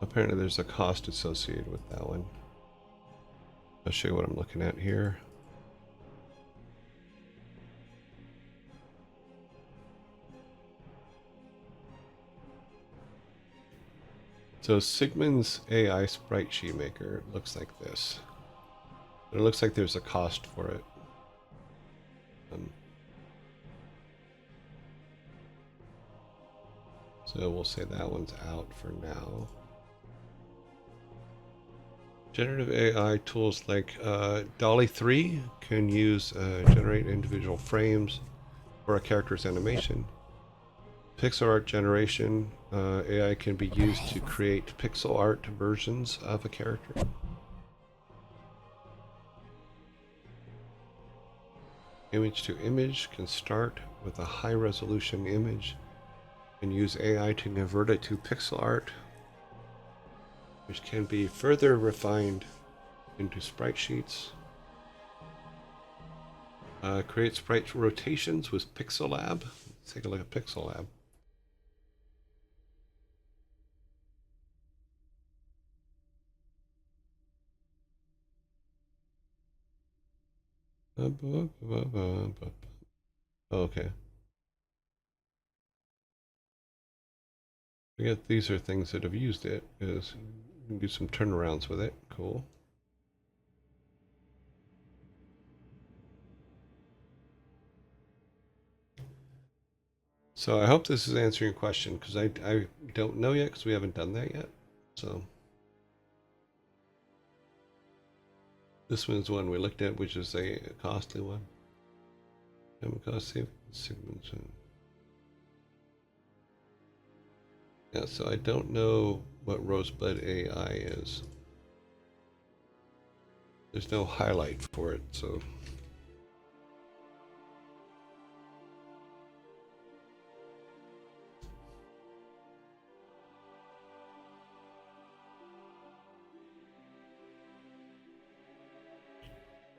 [SPEAKER 1] Apparently there's a cost associated with that one. I'll show you what I'm looking at here. So Sigmund's AI Sprite Sheet Maker looks like this. But it looks like there's a cost for it. So we'll say that one's out for now. Generative AI tools like DALL-E 3 can use generate individual frames for a character's animation. Pixel art generation AI can be used to create pixel art versions of a character. Image to image can start with a high resolution image and use AI to convert it to pixel art, which can be further refined into sprite sheets. Create sprite rotations with Pixelab. Let's take a look at Pixelab. Okay. I guess these are things that have used it. Is you can do some turnarounds with it. Cool. So I hope this is answering your question, because I don't know yet, because we haven't done that yet. So this one's one we looked at, which is a costly one. Yeah, so I don't know what Rosebud AI is. There's no highlight for it, so.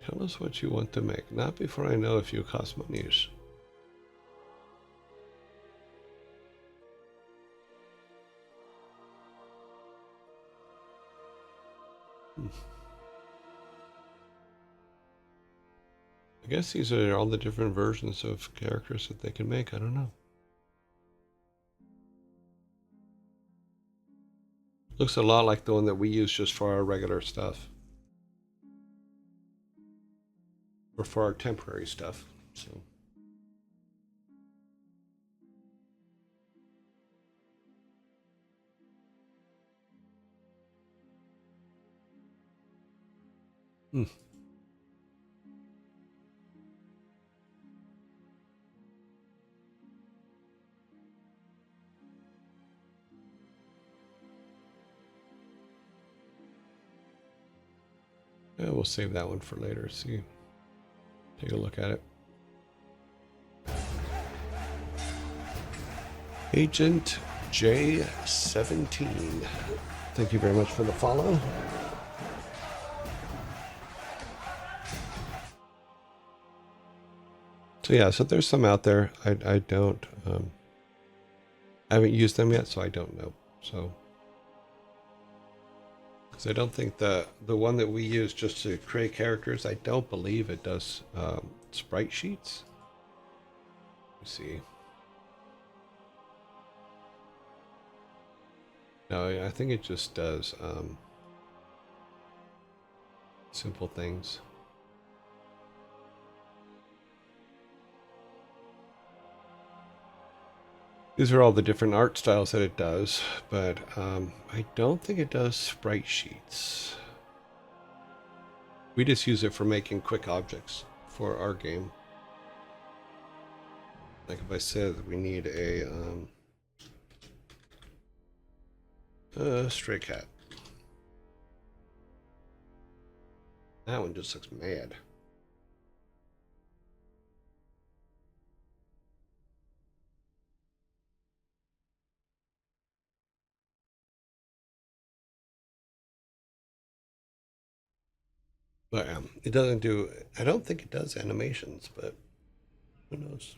[SPEAKER 1] Tell us what you want to make, not before I know if you cost monies. I guess these are all the different versions of characters that they can make. I don't know. Looks a lot like the one that we use just for our regular stuff. Or for our temporary stuff. So. Hmm. Yeah, we'll save that one for later. See, take a look at it. Agent J17. Thank you very much for the follow. So yeah, so there's some out there. I don't I haven't used them yet, so I don't know. So because I don't think the one that we use just to create characters, I don't believe it does sprite sheets. Let me see. No, I think it just does simple things. These are all the different art styles that it does, but I don't think it does sprite sheets. We just use it for making quick objects for our game. Like if I said we need a stray cat. That one just looks mad. But it doesn't do, I don't think it does animations, but who knows?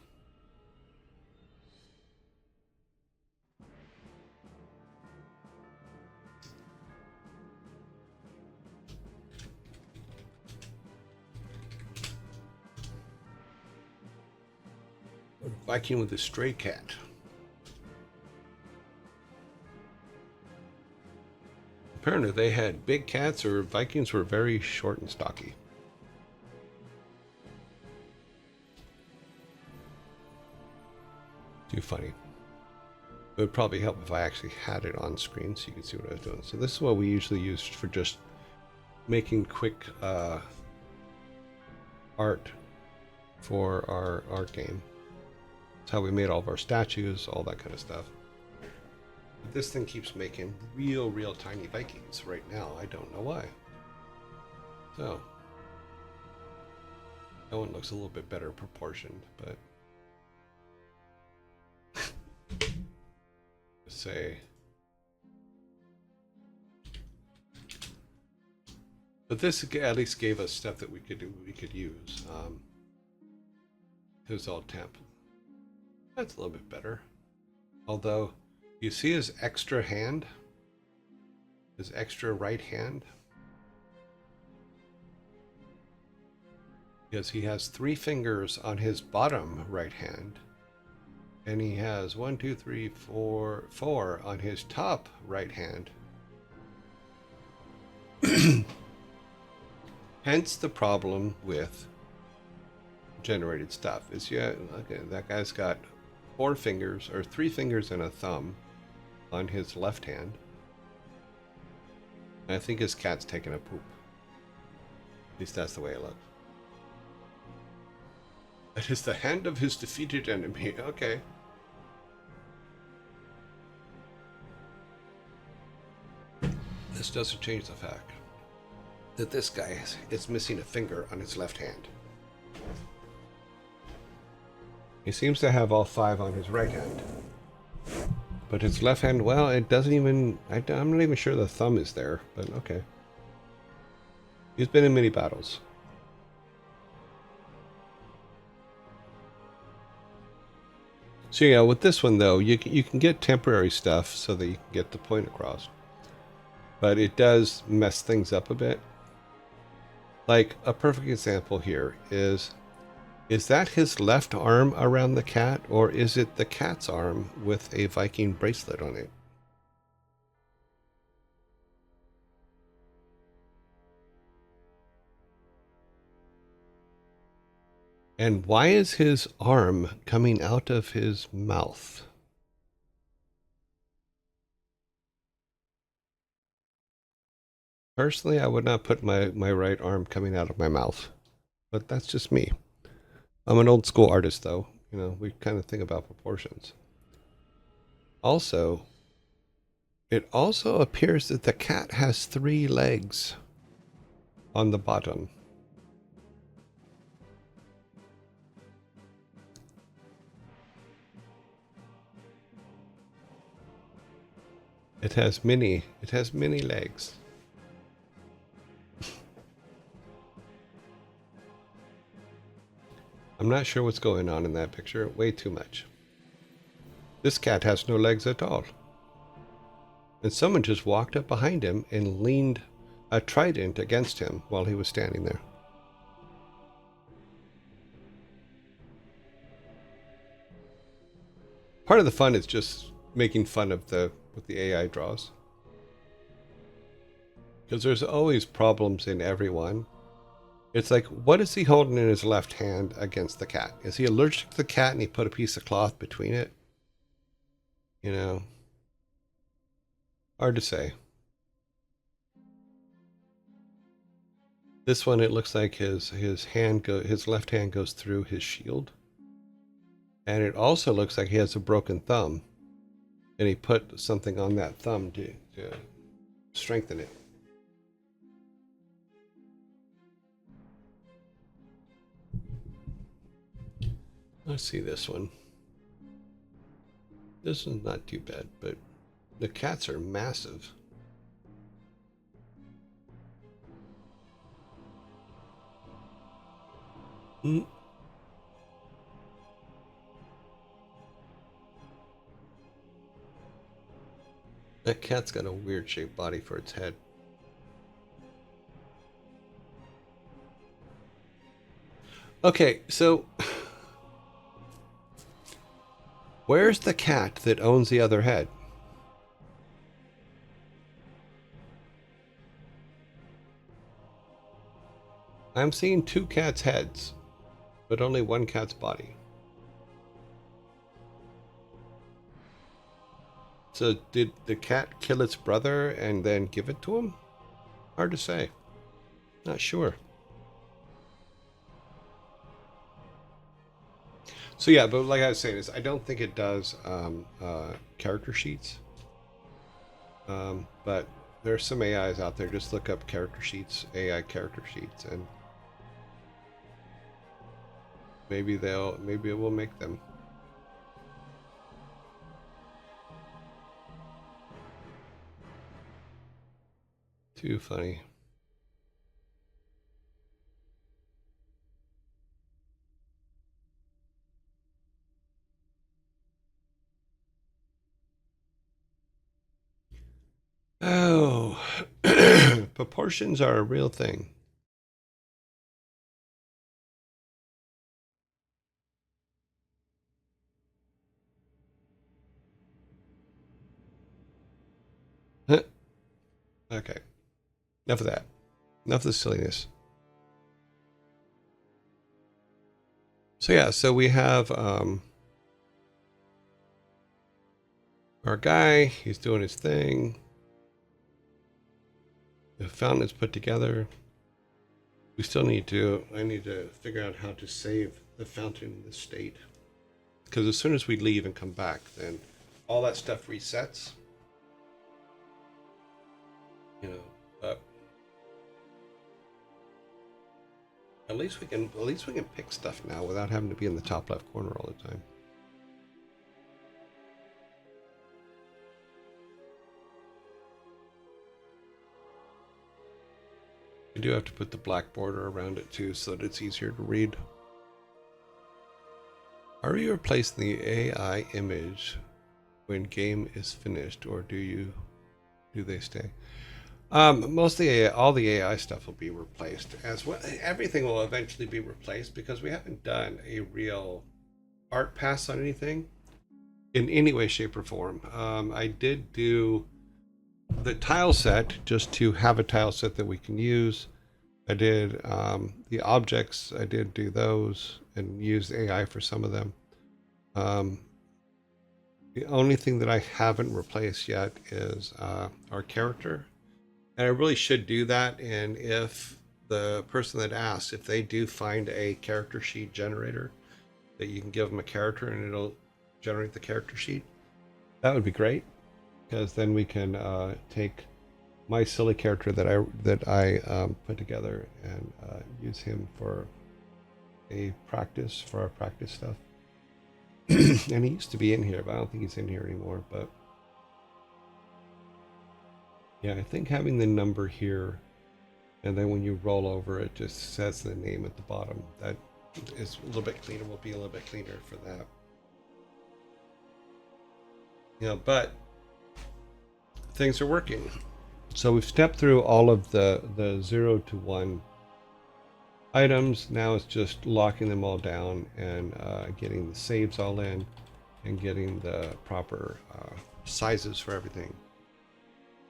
[SPEAKER 1] Viking with a stray cat. Apparently they had big cats, or Vikings were very short and stocky. Too funny. It would probably help if I actually had it on screen so you could see what I was doing. So this is what we usually use for just making quick art for our art game. That's how we made all of our statues, all that kind of stuff. But this thing keeps making real tiny Vikings right now. I don't know why. So that one looks a little bit better proportioned, but say. But this at least gave us stuff that we could use. It was all temp. That's a little bit better. Although, you see his extra hand? His extra right hand? Because he has 3 fingers on his bottom right hand. And he has 1, 2, 3, 4 on his top right hand. Hence the problem with generated stuff is, yeah, okay, that guy's got 4 fingers or 3 fingers and a thumb on his left hand. And I think his cat's taking a poop. At least that's the way it looks. That is the hand of his defeated enemy. Okay. This doesn't change the fact that this guy is missing a finger on his left hand. He seems to have all 5 on his right hand. But his left hand, well, it doesn't even... I'm not even sure the thumb is there, but okay. He's been in many battles. So yeah, with this one though, you can get temporary stuff so that you can get the point across. But it does mess things up a bit. Like, a perfect example here is that his left arm around the cat, or is it the cat's arm with a Viking bracelet on it? And why is his arm coming out of his mouth? Personally, I would not put my right arm coming out of my mouth, but that's just me. I'm an old school artist though. You know, we kind of think about proportions. Also, it also appears that the cat has 3 legs on the bottom. It has many legs. I'm not sure what's going on in that picture. Way too much. This cat has no legs at all. And someone just walked up behind him and leaned a trident against him while he was standing there. Part of the fun is just making fun of what the AI draws. Because there's always problems in everyone. It's like, what is he holding in his left hand against the cat? Is he allergic to the cat and he put a piece of cloth between it? You know, hard to say. This one, it looks like his left hand goes through his shield. And it also looks like he has a broken thumb. And he put something on that thumb to strengthen it. Let's see this one. This is not too bad, but the cats are massive. Mm. That cat's got a weird shaped body for its head. Okay, so where's the cat that owns the other head? I'm seeing two cats' heads, but only one cat's body. So did the cat kill its brother and then give it to him? Hard to say. Not sure. So yeah, but like I was saying, is I don't think it does character sheets. But there's some AIs out there. Just look up character sheets, AI character sheets, and maybe it will make them. Too funny. Oh, proportions are a real thing. Okay, enough of that. Enough of the silliness. So yeah, so we have our guy. He's doing his thing. The fountain is put together. We still need to. I need to figure out how to save the fountain in this state. Because as soon as we leave and come back, then all that stuff resets. You know, but at least we can pick stuff now without having to be in the top left corner all the time. I do have to put the black border around it too so that it's easier to read. Are you replacing the AI image when game is finished, or do they stay? Most of the AI, all the AI stuff will be replaced as well. Everything will eventually be replaced because we haven't done a real art pass on anything in any way, shape, or form. I did do the tile set just to have a tile set that we can use. I did the objects. I did do those and use AI for some of them. The only thing that I haven't replaced yet is our character. And I really should do that. And if the person that asks, if they do find a character sheet generator, that you can give them a character and it'll generate the character sheet, that would be great. Because then we can take my silly character that I put together and use him for a practice for our practice stuff. And he used to be in here, but I don't think he's in here anymore. But yeah, I think having the number here, and then when you roll over, it just says the name at the bottom. That is a little bit cleaner. Will be a little bit cleaner for that. You know, but things are working. So we've stepped through all of the 0 to 1 items. Now it's just locking them all down and getting the saves all in and getting the proper sizes for everything.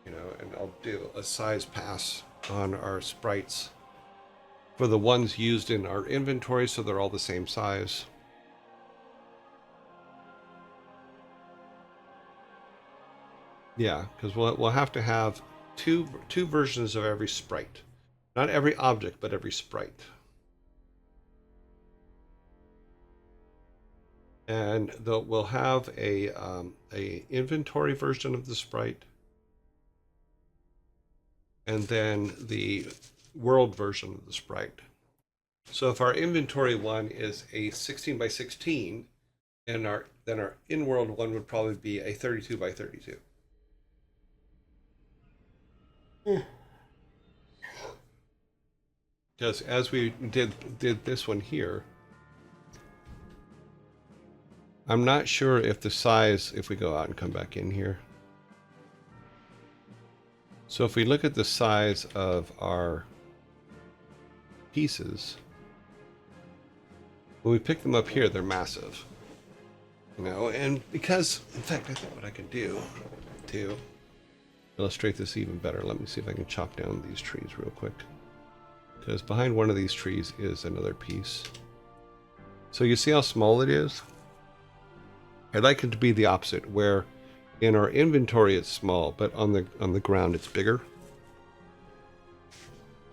[SPEAKER 1] You know, and I'll do a size pass on our sprites for the ones used in our inventory so they're all the same size. Yeah, because we'll have to have two versions of every sprite. Not every object, but every sprite. And we'll have a inventory version of the sprite, and then the world version of the sprite. So if our inventory one is a 16 by 16, and then our in-world one would probably be a 32 by 32. Because as we did this one here, I'm not sure if the size, if we go out and come back in here. So if we look at the size of our pieces, when we pick them up here, they're massive. You know, and because, in fact, I think what I can do to illustrate this even better, let me see if I can chop down these trees real quick. Because behind one of these trees is another piece. So you see how small it is? I'd like it to be the opposite, where in our inventory it's small, but on the ground it's bigger.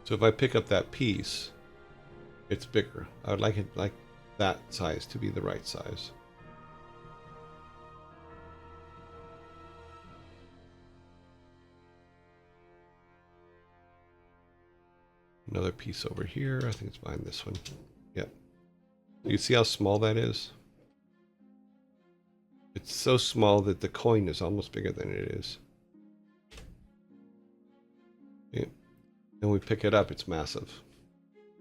[SPEAKER 1] So if I pick up that piece, it's bigger. I would like it like that size to be the right size. Another piece over here. I think it's behind this one. Yep. You see how small that is? It's so small that the coin is almost bigger than it is. Yeah. And we pick it up, it's massive.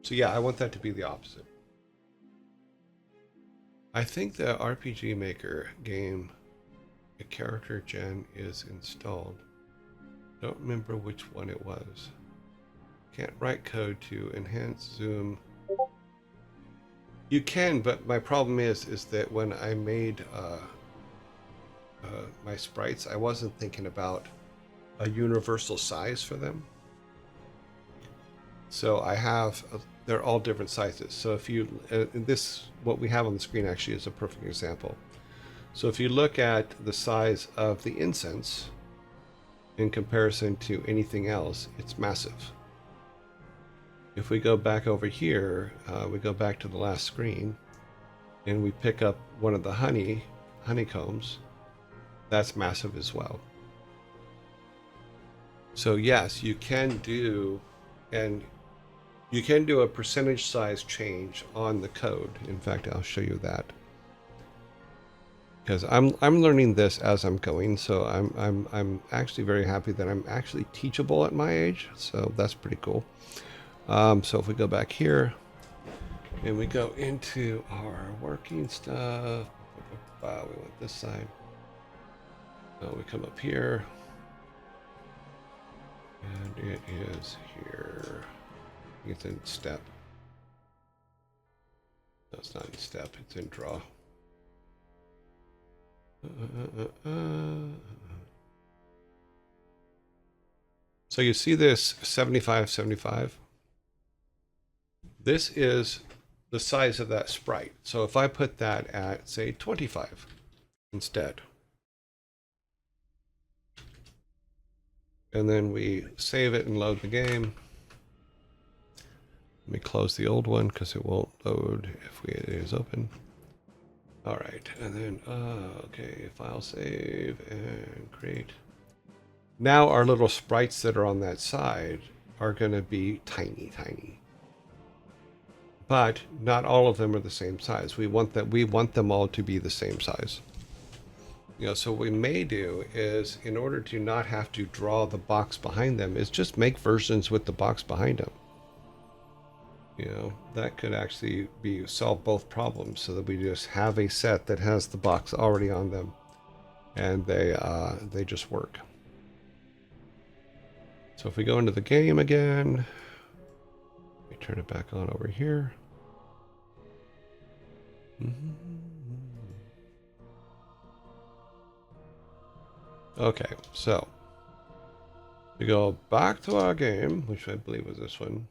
[SPEAKER 1] So yeah, I want that to be the opposite. I think the RPG Maker game, the character gen is installed. Don't remember which one it was. Can't write code to enhance zoom. You can, but my problem is that when I made my sprites, I wasn't thinking about a universal size for them. So I have, they're all different sizes. So if you, what we have on the screen actually is a perfect example. So if you look at the size of the incense in comparison to anything else, it's massive. If we go back over here, we go back to the last screen, and we pick up one of the honeycombs, that's massive as well. So yes, you can do, and you can do a percentage size change on the code. In fact, I'll show you that. Because I'm learning this as I'm going, so I'm actually very happy that I'm actually teachable at my age. So that's pretty cool. So if we go back here and we go into our working stuff, we went this side. We come up here, and it is here. It's in step. No, it's not in step. It's in draw. So you see this 75, 75. This is the size of that sprite. So if I put that at, say, 25 instead, and then we save it and load the game. Let me close the old one because it won't load if it is open. All right, and then, okay, file save and create. Now our little sprites that are on that side are going to be tiny, tiny. But not all of them are the same size. We want them all to be the same size. You know, so what we may do is, in order to not have to draw the box behind them, is just make versions with the box behind them. You know, that could actually solve both problems, so that we just have a set that has the box already on them, and they just work. So if we go into the game again, we turn it back on over here. Okay, so we go back to our game, which I believe was this one,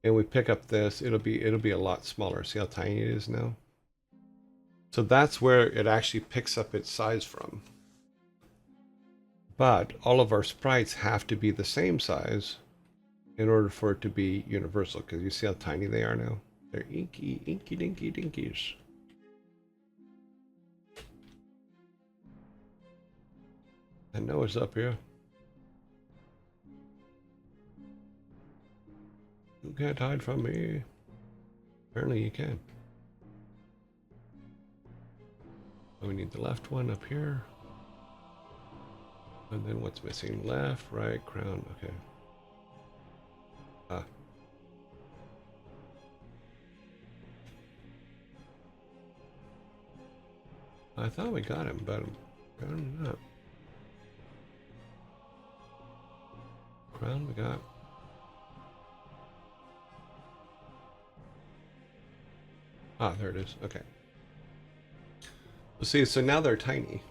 [SPEAKER 1] and we pick up this. It'll be a lot smaller. See how tiny it is now? So that's where it actually picks up its size from. But all of our sprites have to be the same size in order for it to be universal, because you see how tiny they are now? They're inky, inky, dinky, dinkies. I know it's up here. You can't hide from me. Apparently you can. Oh, we need the left one up here. And then what's missing? Left, right, crown. Okay. Ah. I thought we got him, but apparently not. Crown we got. Ah, there it is. Okay. Well, see, so now they're tiny.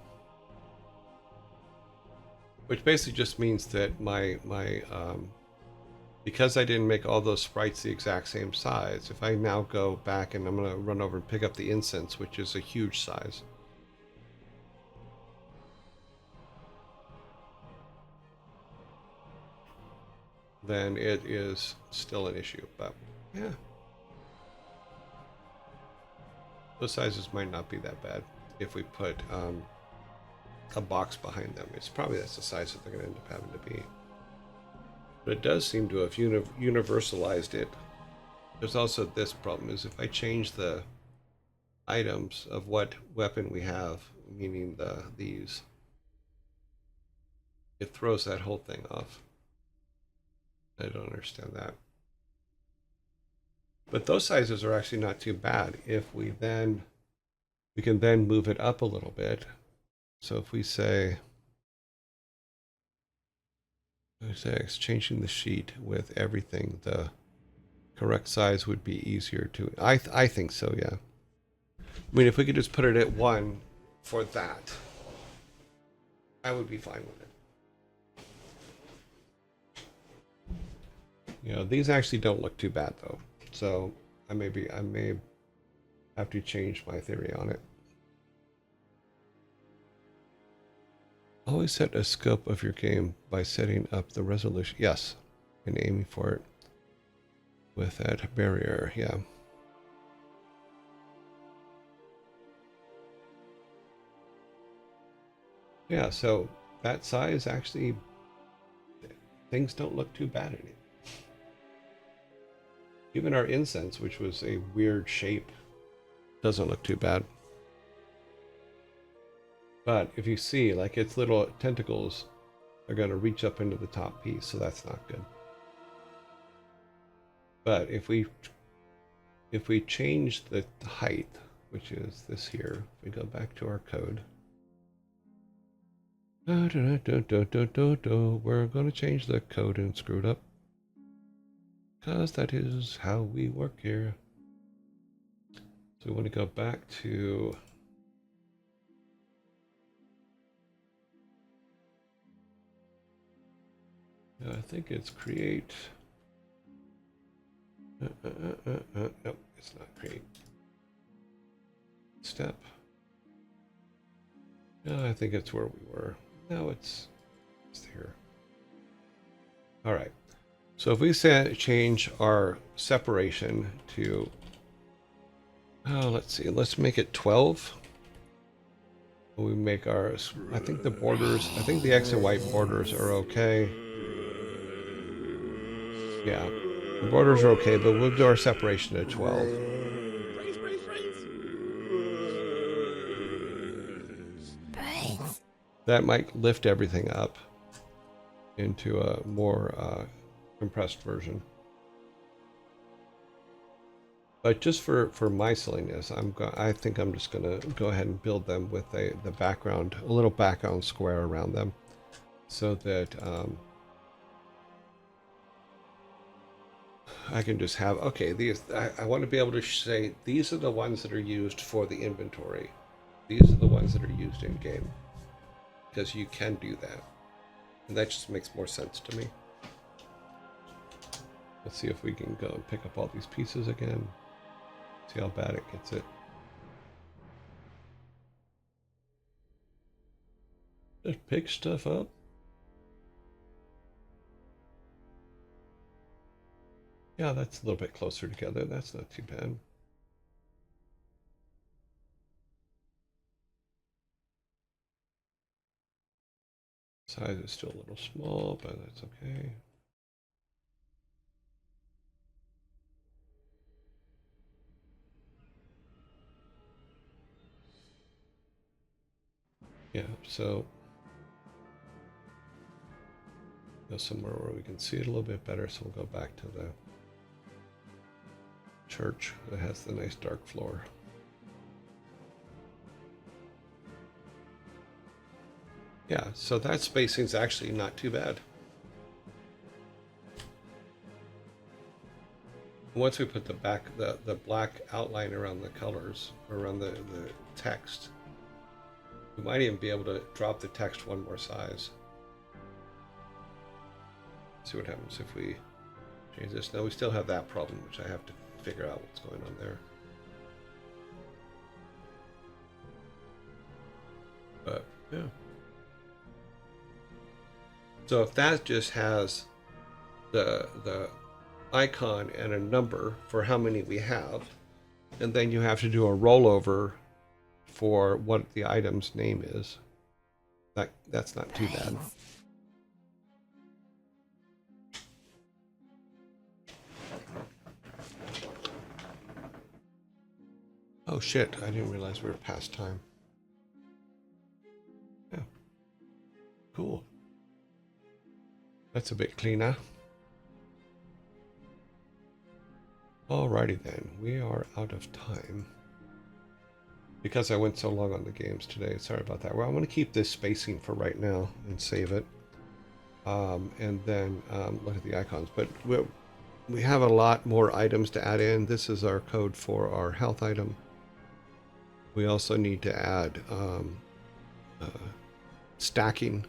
[SPEAKER 1] Which basically just means that my because I didn't make all those sprites the exact same size, if I now go back and I'm going to run over and pick up the incense, which is a huge size. Then it is still an issue, but yeah. Those sizes might not be that bad if we put a box behind them. It's probably that's the size that they're going to end up having to be. But it does seem to have universalized it. There's also this problem is if I change the items of what weapon we have, meaning these, it throws that whole thing off. I don't understand that. But those sizes are actually not too bad. If we can then move it up a little bit. So if we say exchanging the sheet with everything, the correct size would be easier to. I think so, yeah. I mean, if we could just put it at 1 for that, I would be fine with it. You know, these actually don't look too bad though. So I may have to change my theory on it. Always set a scope of your game by setting up the resolution. Yes, and aiming for it with that barrier. Yeah. Yeah, so that size actually, things don't look too bad in it. Even our incense, which was a weird shape, doesn't look too bad. But if you see, like its little tentacles are going to reach up into the top piece, so that's not good. But if we change the height, which is this here, if we go back to our code, we're going to change the code and screw it up. Because that is how we work here. So we want to go back to I think it's create. Nope, it's not create. Step. No, I think it's where we were. No, it's here. All right. So if we change our separation to, let's see, let's make it 12. We make ours, I think the borders, I think the X and white borders are okay. Yeah, the borders are okay, but we'll do our separation to 12. That might lift everything up into a more compressed version. But just for my silliness, I think I'm just gonna go ahead and build them with the background, a little background square around them, so that I can just have, okay, these, I want to be able to say these are the ones that are used for the inventory. These are the ones that are used in game, because you can do that, and that just makes more sense to me. Let's see if we can go and pick up all these pieces again. See how bad it gets it. Just pick stuff up. Yeah, that's a little bit closer together. That's not too bad. Size is still a little small, but that's okay. Yeah, so go somewhere where we can see it a little bit better. So we'll go back to the church that has the nice dark floor. Yeah, so that spacing's actually not too bad. Once we put the black outline around the colors, around the text, we might even be able to drop the text one more size. See what happens if we change this. No, we still have that problem, which I have to figure out what's going on there. But yeah. So if that just has the icon and a number for how many we have, and then you have to do a rollover for what the item's name is, that's not too bad. Oh shit, I didn't realize we were past time. Yeah. Cool. That's a bit cleaner. Alrighty then, we are out of time. Because I went so long on the games today, sorry about that. Well, I'm going to keep this spacing for right now and save it. And then look at the icons. But we have a lot more items to add in. This is our code for our health item. We also need to add stacking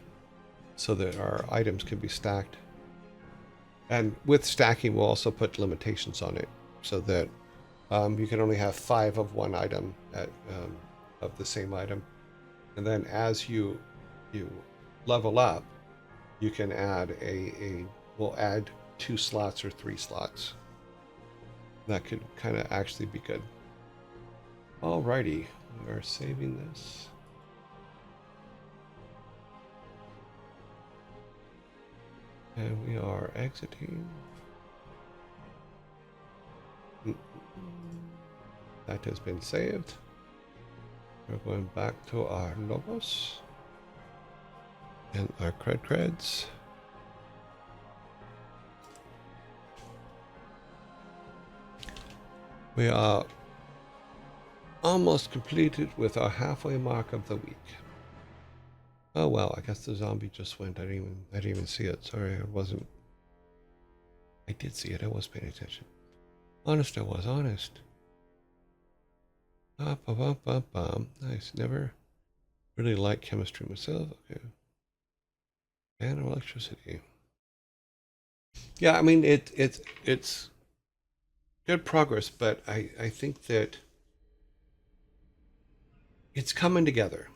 [SPEAKER 1] so that our items can be stacked. And with stacking, we'll also put limitations on it so that you can only have 5 of one item of the same item. And then as you level up, you can add we'll add 2 slots or 3 slots. That could kind of actually be good. Alrighty, we are saving this. And we are exiting. That has been saved. We're going back to our logos and our creds. We are almost completed with our halfway mark of the week. Oh well, I guess the zombie just went. I didn't even see it. Sorry, I did see it. I was paying attention. Honest, I was honest. Nice. Never really liked chemistry myself. Okay. And electricity. Yeah, I mean it's good progress, but I think that it's coming together.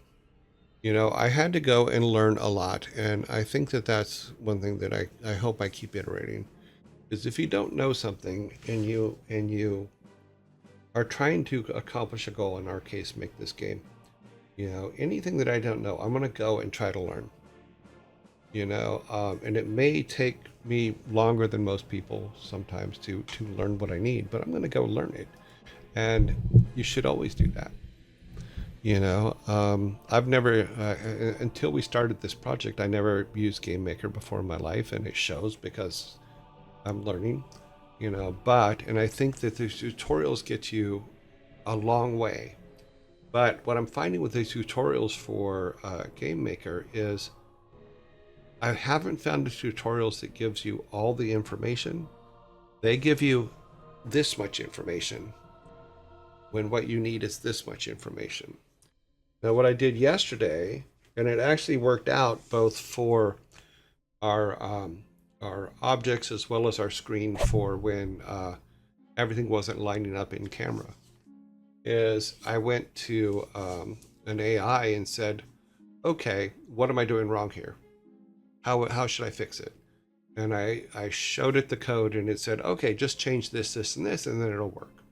[SPEAKER 1] You know, I had to go and learn a lot, and I think that that's one thing that I hope I keep iterating. Is if you don't know something and you are trying to accomplish a goal, in our case, make this game, you know, anything that I don't know, I'm going to go and try to learn, you know, and it may take me longer than most people sometimes to learn what I need, but I'm going to go learn it. And you should always do that. You know, I've never, until we started this project, I never used Game Maker before in my life, and it shows because I'm learning, you know, and I think that the tutorials get you a long way. But what I'm finding with these tutorials for Game Maker is I haven't found the tutorials that gives you all the information. They give you this much information when what you need is this much information. Now, what I did yesterday, and it actually worked out both for our objects as well as our screen for when everything wasn't lining up in camera, is I went to an AI and said, okay, what am I doing wrong here? How should I fix it? And I showed it the code, and it said, okay, just change this, this, and this, and then it'll work.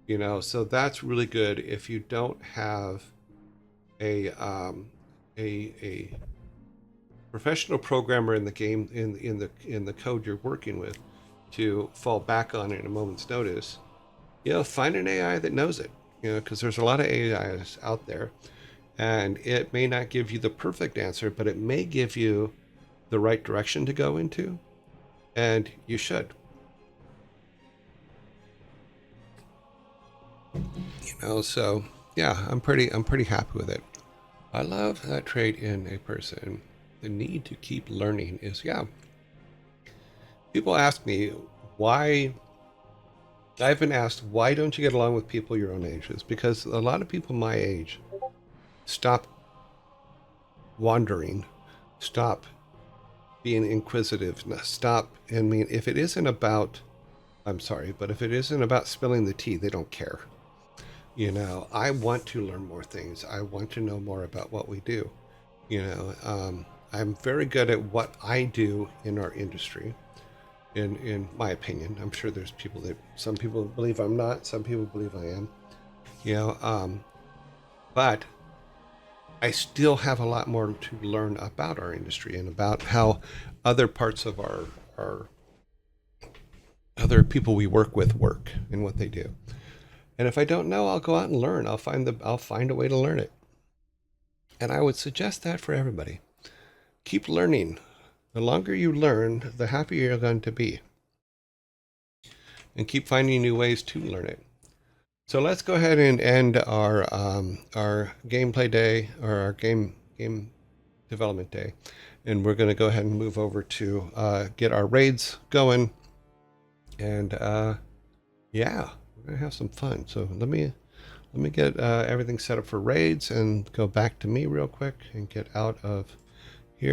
[SPEAKER 1] You know, so that's really good if you don't have a professional programmer in the game in the code you're working with to fall back on at a moment's notice. You know, find an AI that knows it. You know, because there's a lot of AIs out there, And it may not give you the perfect answer, but it may give you the right direction to go into, and you should. So yeah, I'm pretty happy with it. I love that trait in a person. The need to keep learning is, yeah. People ask me why. I've been asked, why don't you get along with people your own age? It's because a lot of people my age stop wandering, stop being inquisitive, stop. I mean, if it isn't about, I'm sorry, but if it isn't about spilling the tea, they don't care. I want to learn more things. I want to know more about what we do. I'm very good at what I do in our industry. In my opinion, I'm sure there's some people believe I'm not, some people believe I am. But I still have a lot more to learn about our industry and about how other parts of our other people we work with work and what they do. And if I don't know, I'll go out and learn. I'll find a way to learn it. And I would suggest that for everybody. Keep learning. The longer you learn, the happier you're going to be. And keep finding new ways to learn it. So let's go ahead and end our gameplay day, or our game development day, and we're going to go ahead and move over to get our raids going. And yeah, we're gonna have some fun. So let me get everything set up for raids and go back to me real quick and get out of